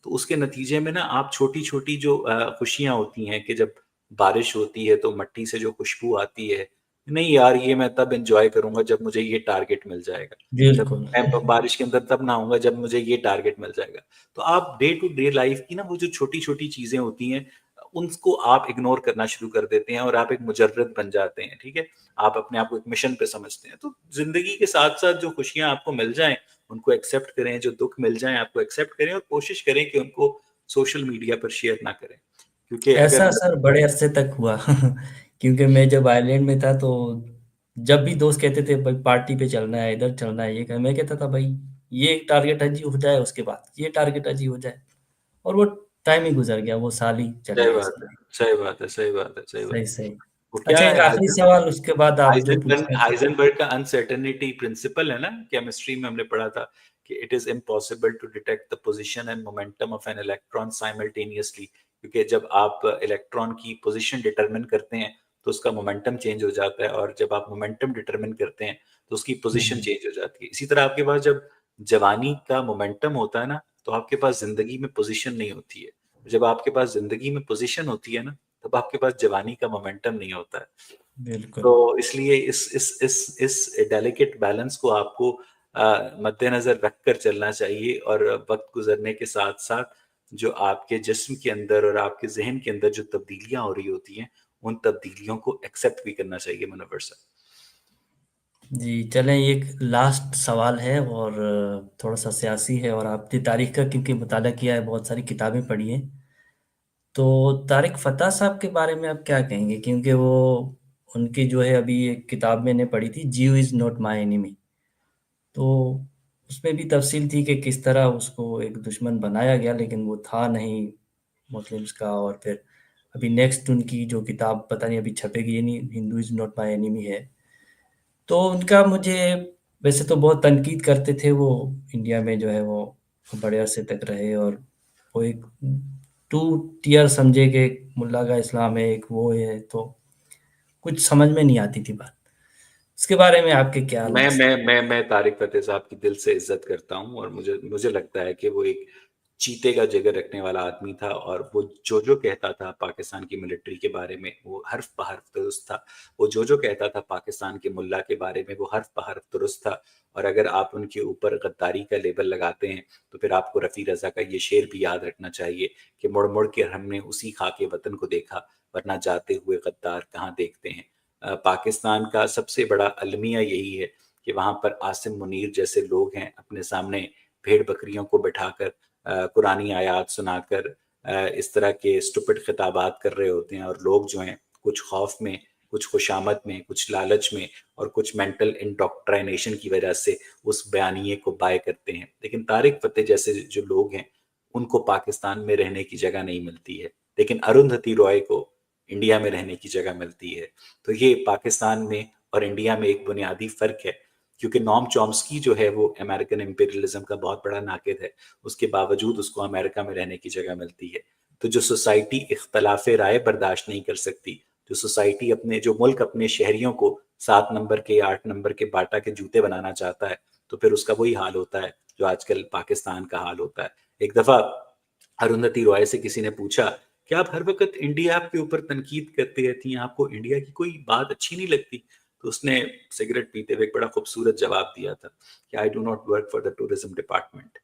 तो उसके नतीजे में ना आप छोटी-छोटी जो खुशियाँ होती हैं कि जब बारिश होती है तो मट्टी से जो खुशबू आती है, नहीं यार ये मैं तब एन्जॉय करूँगा जब मुझे ये टारगेट मिल जाएगा। जब
बिल्कुल।
मैं बारिश के अंदर तब नहाऊँगा जब मुझे ये टारगेट मिल जाएगा। तो आप डे टू डे लाइफ़ की ना वो जो छोटी-छोटी चीज़ें होती हैं, उनको आप इग्नोर करना शुरू कर देते हैं और आप एक मुजर्रिद बन जाते हैं, ठीक है? आप अपने आप को एक मिशन पे समझते हैं। तो ज़िंदगी के साथ-साथ जो खुशियाँ आपको मिल जाएँ, उनको एक्सेप्ट करें, जो दुःख मिल जाएँ आपको एक्सेप्ट करें और कोशिश करें कि उनको सोशल मीडिया पर शेयर ना करें। क्योंकि
ऐसा
अगर
सर बड़े अरसे तक हुआ क्योंकि मैं जब आइलैंड में था तो जब भी दोस्त कहते थे भाई पार्टी पे चलना है, इधर चलना है, ये कर मैं कहता था भाई ये टारगेट अचीव हो जाए उसके बाद ये टारगेट अचीव हो जाए और वो टाइम ही गुजर गया, वो साल ही चले
सही
गए
बात है,
सारे।
सही बात है, सही बात है, सही बात
सही,
है।
सही।
वो क्या
अच्छा एक
है,
आखिरी सवाल उसके बाद आप जो
हाइज़ेनबर्ग
पूछना चाहें।
हाइज़ेनबर्ग का अनसर्टेनिटी प्रिंसिपल है ना, केमिस्ट्री में हमने पढ़ा था कि it is impossible to detect the position and momentum of an electron simultaneously, क्योंकि जब आप इलेक्ट्रॉन की पोज़ीशन डिटरमिन करते हैं, तो उसका मोमेंटम चेंज हो जाता है, और जब आप मोमेंटम डिटरमिन करते हैं, तो उसकी
हुँ,
पोज़ीशन
हुँ।
चेंज हो जाती है। इसी तरह आपके पास जब जवानी का मोमेंटम होता है ना, तो आपके पास ज़िंदगी में पोज़ीशन नहीं होती है। जब आपके पास ज़िंदगी में पोज़ीशन होती है ना, तब आपके पास जवानी का मोमेंटम नहीं होता है।
बिल्कुल।
तो इसलिए इस डेलिकेट बैलेंस को आपको मद्देनज़र रखकर चलना चाहिए, और वक़्त गुज़रने के साथ-साथ जो आपके जिस्म के अंदर और आपके ज़हन के अंदर जो तब्दीलियाँ हो रही होती हैं, उन तब्दीलियों को एक्सेप्ट भी करना चाहिए मुनव्वर साहब।
जी, चलें एक लास्ट सवाल है और थोड़ा-सा सियासी है और आपने तारीख़ का क्योंकि मुताला किया है, बहुत सारी किताबें पढ़ी हैं। तो तारिक फ़तह साहब के बारे में आप क्या कहेंगे? क्योंकि वो उनकी जो है अभी एक किताब मैंने पढ़ी थी, जियो इज़ नॉट माय एनिमी। तो उसमें भी तफ़सील थी कि किस तरह उसको एक दुश्मन बनाया गया, लेकिन वो था नहीं मुस्लिम्स का। और फिर अभी नेक्स्ट उनकी जो किताब पता नहीं अभी छपेगी या नहीं, Hindu is not my enemy है। तो उनका मुझे वैसे तो बहुत तनकीद करते थे वो, इंडिया में जो है वो बड़े अरसे तक रहे और वो एक टू टियर समझे कि एक मुल्ला का इस्लाम है, एक वो है, तो कुछ समझ में नहीं आती थी बात। उसके बारे में आपके क्या हालात हैं?
मैं तारिक फ़तेह साहब की दिल से इज़्ज़त करता हूँ, और मुझे मुझे लगता है कि वो एक चीते का जिगर रखने वाला आदमी था, और वो जो-जो कहता था पाकिस्तान की मिलिट्री के बारे में, वो हर्फ़ ब हर्फ़ दुरुस्त था। वो जो-जो कहता था पाकिस्तान के मुल्ला के बारे में, वो हर्फ़ ब हर्फ़ दुरुस्त था। और अगर आप उनके ऊपर गद्दारी का लेबल लगाते हैं, तो फिर आपको रफ़ी रज़ा का ये शेर भी याद रखना चाहिए कि मुड़-मुड़ के हमने उसी खाके वतन को देखा, वरना जाते हुए गद्दार कहाँ देखते हैं। पाकिस्तान का सबसे बड़ा अलमिया यही है कि वहाँ पर आसिम मुनीर जैसे लोग हैं, अपने सामने भेड़-बकरियों को बिठाकर कुरानी आयात सुनाकर इस तरह के स्टुपिड खिताबात कर रहे होते हैं, और लोग जो हैं कुछ खौफ में, कुछ खुशामद में, कुछ लालच में और कुछ मेंटल इंडोक्ट्राइनेशन की वजह से उस बयानिए को बाय करते हैं। लेकिन तारिक फ़तेह जैसे जो लोग हैं, उनको पाकिस्तान में रहने की जगह नहीं मिलती है, लेकिन अरुंधति रॉय को इंडिया में रहने की जगह मिलती है। तो ये पाकिस्तान में और इंडिया में एक बुनियादी फ़र्क है, क्योंकि नोम चॉम्स्की जो है वो अमेरिकन इम्पीरियलिज़्म का बहुत बड़ा नाक़िद है, उसके बावजूद उसको अमेरिका में रहने की जगह मिलती है। तो जो सोसाइटी इख्तिलाफ़े राय बर्दाश्त नहीं कर सकती, जो सोसाइटी अपने जो मुल्क अपने शहरियों को 7 नंबर के या 8 नंबर के बाटा के जूते बनाना चाहता है, तो फिर उसका वही हाल होता है, जो आजकल पाकिस्तान का हाल होता है। एक दफ़ा अरुंधति रॉय से किसी ने पूछा कि आप हर वक़्त इंडिया के ऊपर तनकीद करती रहती हैं, आपको इंडिया की कोई बात अच्छी नहीं लगती? तो उसने सिगरेट पीते हुए एक बड़ा खूबसूरत जवाब दिया था कि I do not work for the tourism department.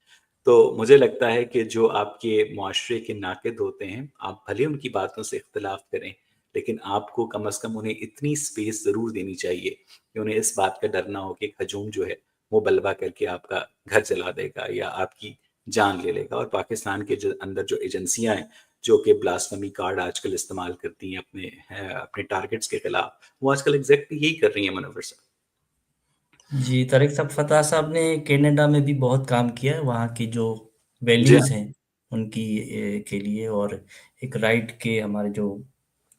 तो मुझे लगता है कि जो आपके मुआशरे के नाक़िद होते हैं, आप भले उनकी बातों से इख्तिलाफ़ करें, लेकिन आपको कम से कम उन्हें इतनी स्पेस ज़रूर देनी चाहिए कि उन्हें इस बात का डर ना हो कि एक हजूम जो है, वो बलवा करके आपका घर जला देगा या आपकी जान ले लेगा। और पाकिस्तान के अंदर जो एजेंसियां हैं जो कि ब्लास्फेमी कार्ड आजकल इस्तेमाल करती हैं अपने टारगेट्स के खिलाफ, वो आजकल एग्जैक्टली यही कर रही हैं मुनव्वर साहब।
जी, तारिक साहब फ़ताह साहब ने कनाडा में भी बहुत काम किया है, वहाँ की जो
जी हाँ।
वैल्यूज़ हैं उनकी के लिए, और एक राइट के हमारे जो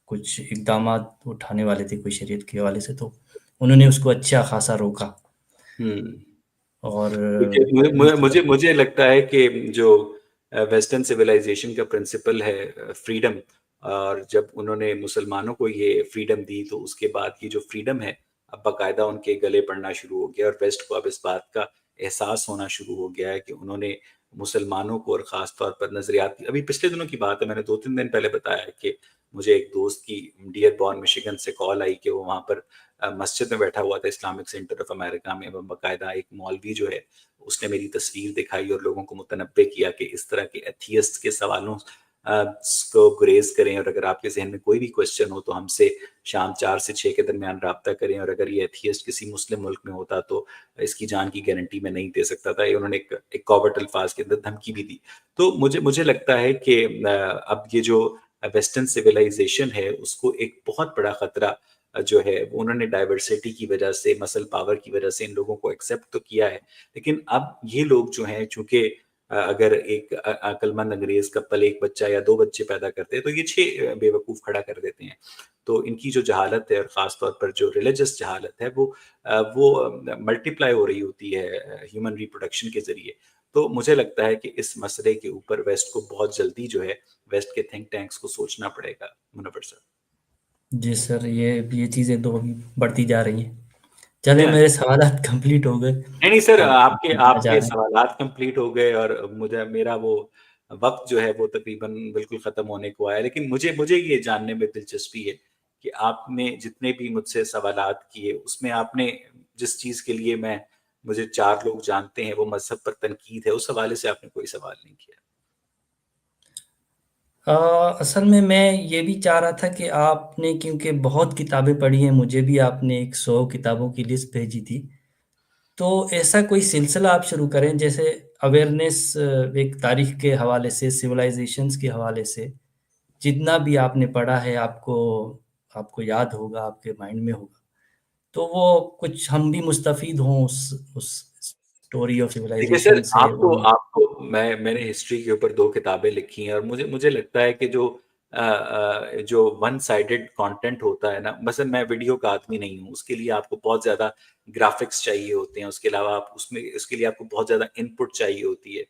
कुछ इक़दामात उठाने वाले थे कोई शरीयत के हवाले से, तो उन्होंने उसको अच्छा ख़ासा रोका।
हम्म।
और
देखिए, मुझे
इस
मुझे मुझे लगता है कि जो वेस्टर्न सिविलाइजेशन का प्रिंसिपल है फ्रीडम, और जब उन्होंने मुसलमानों को ये फ्रीडम दी तो उसके बाद ये जो फ्रीडम है अब बाकायदा उनके गले पड़ना शुरू हो गया, और वेस्ट को अब इस बात का एहसास होना शुरू हो गया है कि उन्होंने मुसलमानों को, और ख़ास तौर पर नज़रियाती, अभी पिछले दिनों की बात है, मैंने 2-3 दिन पहले बताया है कि मुझे एक दोस्त की डियरबॉर्न मिशिगन से कॉल आई कि वो वहाँ पर मस्जिद में बैठा हुआ था, इस्लामिक सेंटर ऑफ अमेरिका में, बाकायदा एक मौलवी जो है उसने मेरी तस्वीर दिखाई और लोगों को मुतनब्बे किया कि इस तरह के एथियस्ट के सवालों को गुरेज करें, और अगर आपके जहन में कोई भी क्वेश्चन हो तो हमसे शाम 4 से 6 के दरमियान रब्ता करें, और अगर ये एथियस्ट किसी मुस्लिम मुल्क में होता तो इसकी जान की गारंटी मैं नहीं दे सकता था। ये उन्होंने एक कॉवर्ट अल्फाज के अंदर धमकी भी दी। तो मुझे मुझे लगता है कि अब ये जो वेस्टर्न सिविलाइजेशन है उसको एक बहुत बड़ा खतरा जो है वो उन्होंने डाइवर्सिटी की वजह से, मसल पावर की वजह से इन लोगों को एक्सेप्ट तो किया है, लेकिन अब ये लोग जो हैं चूंकि अगर एक अक्लमंद अंग्रेज कपल एक बच्चा या 2 बच्चे पैदा करते हैं तो ये 6 बेवकूफ खड़ा कर देते हैं। तो इनकी जो जहालत है, और ख़ास तौर पर जो रिलीजियस जहालत है, वो मल्टीप्लाई हो रही होती है ह्यूमन रिप्रोडक्शन के ज़रिए। तो मुझे लगता है कि इस मसले के ऊपर वेस्ट को बहुत जल्दी जो है, वेस्ट के थिंक टैंक्स को सोचना पड़ेगा, मुनव्वर साहब।
जी सर, ये चीज़ें तो अभी बढ़ती जा रही हैं।
जी
चलिए,
हाँ।
मेरे सवालात कंप्लीट हो गए।
नहीं, नहीं सर,
आप
आपके
जा
आपके
रहे हैं।
सवालात कंप्लीट हो गए, और मुझे मेरा वो वक़्त जो है वो तकरीबन बिल्कुल ख़त्म होने को आया है। लेकिन मुझे मुझे ये जानने में दिलचस्पी है कि आपने जितने भी मुझसे सवालात किए, उसमें आपने जिस चीज़ के लिए मुझे 4 लोग जानते हैं, वो मज़हब पर तनकीद है, उस हवाले से आपने कोई सवाल नहीं किया।
अ, असल में मैं ये भी चाह रहा था कि आपने, क्योंकि बहुत किताबें पढ़ी हैं, मुझे भी आपने एक 100 किताबों की लिस्ट भेजी थी। तो ऐसा कोई सिलसिला आप शुरू करें, जैसे अवेयरनेस, एक तारीख के हवाले से, सिविलाइजेशंस के हवाले से, जितना भी आपने पढ़ा है, आपको आपको याद होगा, आपके माइंड में होगा। तो वो कुछ हम भी मुस्तफ़ीद हों उस स्टोरी ऑफ
देखिए सर,
सिविलाइजेशन से
आपको
उन।
आपको मैंने हिस्ट्री के ऊपर 2 किताबें लिखी हैं, और मुझे मुझे लगता है कि जो वन साइडेड कंटेंट होता है ना, मसलन मैं वीडियो का आदमी नहीं हूँ, उसके लिए आपको बहुत ज़्यादा ग्राफ़िक्स चाहिए होते हैं, उसके अलावा आप उसमें उसके लिए आपको बहुत ज़्यादा इनपुट चाहिए होती है।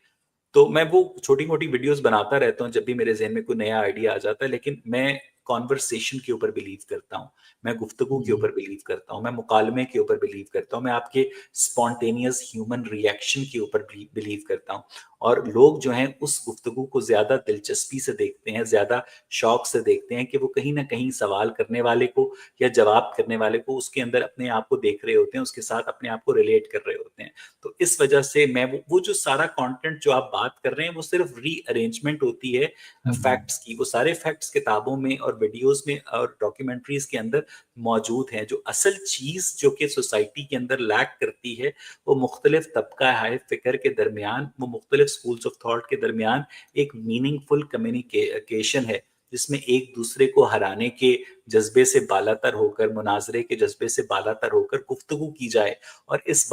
तो मैं वो छोटी-मोटी वीडियोज़ बनाता रहता हूँ जब भी मेरे ज़हन में कोई नया आइडिया आ जाता है, लेकिन मैं कन्वर्सेशन के ऊपर बिलीव करता हूँ, मैं गुफ्तगू के
जी,
ऊपर बिलीव करता हूँ, मैं मुकालमे के ऊपर बिलीव करता हूँ, मैं आपके स्पॉन्टेनियस ह्यूमन रिएक्शन के ऊपर भी बिलीव करता हूँ। और लोग जो हैं उस गुफ्तगू को ज़्यादा दिलचस्पी से देखते हैं, ज़्यादा शौक से देखते हैं कि वो कहीं न कहीं सवाल करने वाले को या जवाब करने वाले को उसके अंदर अपने आप को देख रहे होते हैं, उसके साथ अपने आप को रिलेट कर रहे होते हैं। तो इस वजह से मैं वो जो सारा कंटेंट जो आप बात कर रहे हैं वो सिर्फ रीअरेंजमेंट होती है
जी,
फैक्ट्स की। वो सारे फैक्ट्स किताबों में और वीडियोस में और डॉक्यूमेंट्रीज के अंदर मौजूद हैं। जो असल चीज़ जो कि सोसाइटी के अंदर लैक करती है, वो मुख्तलिफ तबका हाय फ़िक्र के दरमियान, वो मुख्तलिफ स्कूल्स ऑफ थॉट के दरमियान एक मीनिंगफुल कम्युनिकेशन है, जिसमें एक दूसरे को हराने के जज्बे से बालातर होकर, मुनाजरे के जज्बे से बालातर होकर गुफ्तगू की जाए, और इस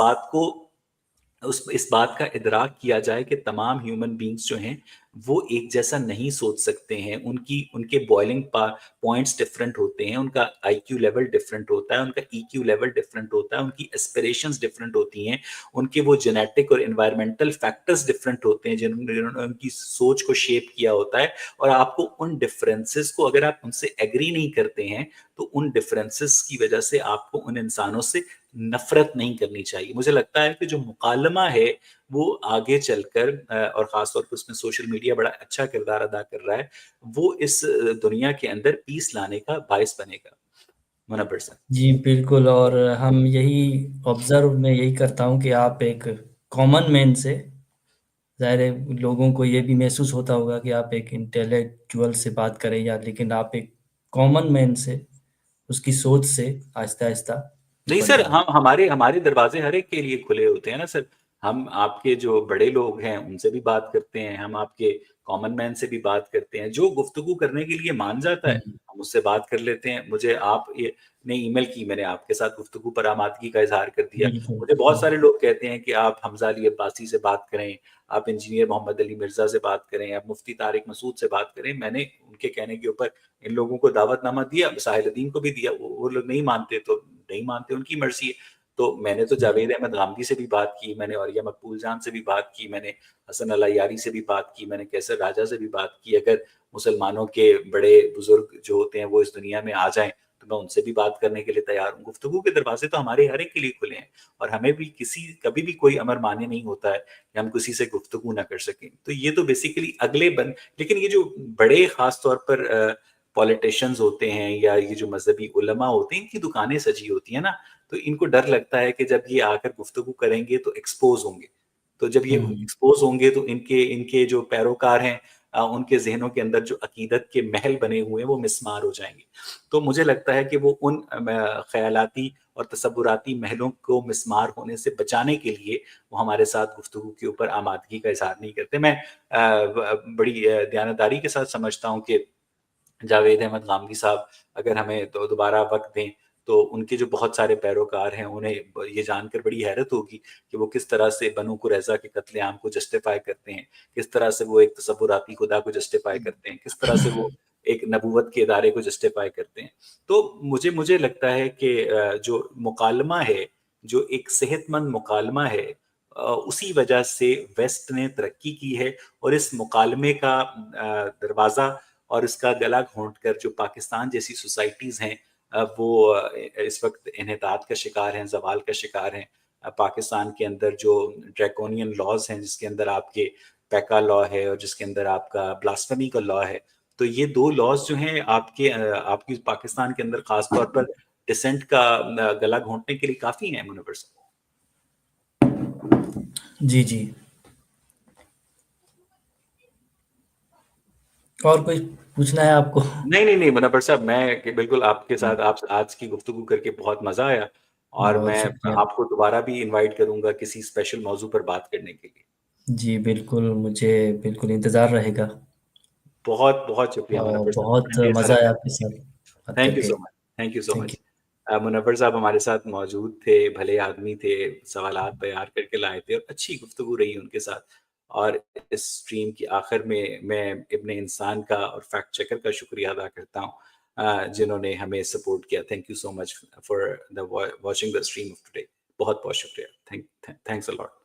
बात का इदराक किया जाए कि तमाम ह्यूमन बीइंग्स जो हैं, वो एक जैसा नहीं सोच सकते हैं। उनके बॉइलिंग पॉइंट्स डिफरेंट होते हैं, उनका आईक्यू लेवल डिफरेंट होता है, उनका ईक्यू लेवल डिफरेंट होता है, उनकी एस्पिरेशंस डिफरेंट होती हैं, उनके वो जेनेटिक और एनवायरमेंटल फैक्टर्स डिफरेंट होते हैं जिन्होंने उनकी सोच को शेप किया होता है। और आपको उन डिफरेंसेस को, अगर आप उनसे एग्री नहीं करते हैं, तो उन डिफरेंसेस की वजह से आपको उन इंसानों से नफ़रत नहीं करनी चाहिए। मुझे लगता है कि जो मुकालमा है, वो आगे चलकर और ख़ास तौर पे उसमें सोशल मीडिया बड़ा अच्छा किरदार अदा कर रहा है, वो इस दुनिया के अंदर पीस लाने का बायस बनेगा। मुनव्वर साहब।
जी, बिल्कुल। और हम यही ऑब्ज़र्व मैं यही करता हूँ कि आप एक कॉमन मैन से, ज़ाहिर है लोगों को ये भी महसूस होता होगा कि आप एक इंटेलेक्चुअल से बात करें, या लेकिन आप एक कॉमन मैन से, उसकी सोच से आहिस्ता-आहिस्ता
नहीं
ऊपर
सर,
जा रहे
हम हमारे हमारे दरवाज़े हर एक के लिए खुले होते हैं ना सर। हम आपके जो बड़े लोग हैं उनसे भी बात करते हैं, हम आपके कॉमन मैन से भी बात करते हैं। जो गुफ्तगू करने के लिए मान जाता है,
हुँ,
हम उससे बात कर लेते हैं। मुझे आप ये ने ईमेल की, मैंने आपके साथ गुफ्तगू पर आमादगी का इज़हार कर दिया।
बिल्कुल,
मुझे बहुत
हुँ,
सारे लोग कहते हैं कि आप हमज़ा अली अब्बासी से बात करें, आप इंजीनियर मोहम्मद अली मिर्ज़ा से बात करें, आप मुफ्ती तारिक मसूद से बात करें। मैंने उनके कहने के ऊपर इन लोगों को दावतनामा दिया, साहिलुद्दीन को भी दिया। वो लोग नहीं मानते तो नहीं मानते, उनकी मर्ज़ी है। तो मैंने तो
जी,
जावेद अहमद गामदी से भी बात की, मैंने औलिया मकबूल जान से भी बात की, मैंने हसन अलायारी से भी बात की, मैंने कैसर राजा से भी बात की। अगर मुसलमानों के बड़े बुज़ुर्ग जो होते हैं वो इस दुनिया में आ जाएँ, तो मैं उनसे भी बात करने के लिए तैयार हूँ। गुफ्तगू के दरवाज़े तो हमारे हर एक के लिए खुले हैं और हमें भी कभी भी कोई अमर मान्य नहीं होता है कि हम किसी से गुफ्तगू ना कर सकें। तो ये तो बेसिकली लेकिन ये जो बड़े ख़ास तौर पर पॉलिटिशियंस होते हैं या ये जो मज़हबी उलमा होते हैं, इनकी दुकानें सजी होती हैं ना, तो इनको डर लगता है कि जब ये आकर गुफ्तगू करेंगे तो एक्सपोज़ होंगे। तो जब ये
हुँ,
एक्सपोज़ होंगे तो इनके इनके जो पैरोकार हैं उनके ज़हनों के अंदर जो अकीदत के महल बने हुए हैं वो मिस्मार हो जाएँगे। तो मुझे लगता है कि वो उन ख़यालाती और तसव्वुराती महलों को मिस्मार होने से बचाने के लिए वो हमारे साथ गुफ्तगू के ऊपर आमादगी का इज़हार नहीं करते। मैं बड़ी दयानतदारी के साथ समझता हूँ कि जावेद अहमद गामदी साहब अगर हमें दोबारा वक़्त दें, तो उनके जो बहुत सारे पैरोकार हैं, उन्हें ये जानकर बड़ी हैरत होगी कि वो किस तरह से बनु कुरैज़ा के कत्लेआम को जस्टिफ़ाई करते हैं, किस तरह से वो एक तसव्वुराती खुदा को जस्टिफ़ाई करते हैं, किस तरह से वो एक नबूवत के इदारे को जस्टिफ़ाई करते हैं। तो मुझे लगता है कि जो मुकालमा है, जो एक सेहतमंद मुकालमा है उसी वजह से वेस्ट ने तरक्की की है और इस मुकालमे का दरवाज़ा और इसका गला घोंट कर जो पाकिस्तान जैसी सोसाइटीज़ हैं वो इस वक़्त इन्हितात का शिकार हैं, ज़वाल का शिकार हैं। पाकिस्तान के अंदर जो ड्रैकोनियन लॉज़ हैं, जिसके अंदर आपके पैका लॉ है और जिसके अंदर आपका ब्लास्फेमी का लॉ है। तो ये 2 लॉज़ जो हैं आपकी पाकिस्तान के अंदर ख़ास तौर पर डिसेंट का गला घोंटने के लिए काफ़ी हैं मुनव्वर साहब।
जी, जी। और कुछ पूछना है आपको?
नहीं, मुनव्वर साहब मैं कि बिल्कुल आपके
हुँ,
साथ आप आज की गुफ्तगू करके बहुत मज़ा आया और
बहुत
मैं
शुक्रिया।
आपको दोबारा भी इनवाइट करूँगा किसी स्पेशल मौज़ू पर बात करने के लिए।
जी, बिल्कुल, मुझे बिल्कुल इंतज़ार रहेगा
बहुत शुक्रिया
और
मुनव्वर साहब,
बहुत
ढेर सारा
मज़ा आया आपके साथ बात
थैंक यू
करके।
So much, thank you so
thank
much.
You.
Munawwar sahab हमारे साथ मौजूद थे, भले आदमी थे, सवालात तैयार करके लाए थे और अच्छी गुफ्तगू रही उनके साथ। और इस स्ट्रीम की आखिर में मैं इब्ने इंसान का और फैक्ट चेकर का शुक्रिया अदा करता हूँ जिन्होंने हमें सपोर्ट किया। Thank you so much for the watching the stream of today. बहुत-बहुत शुक्रिया। Thanks a lot.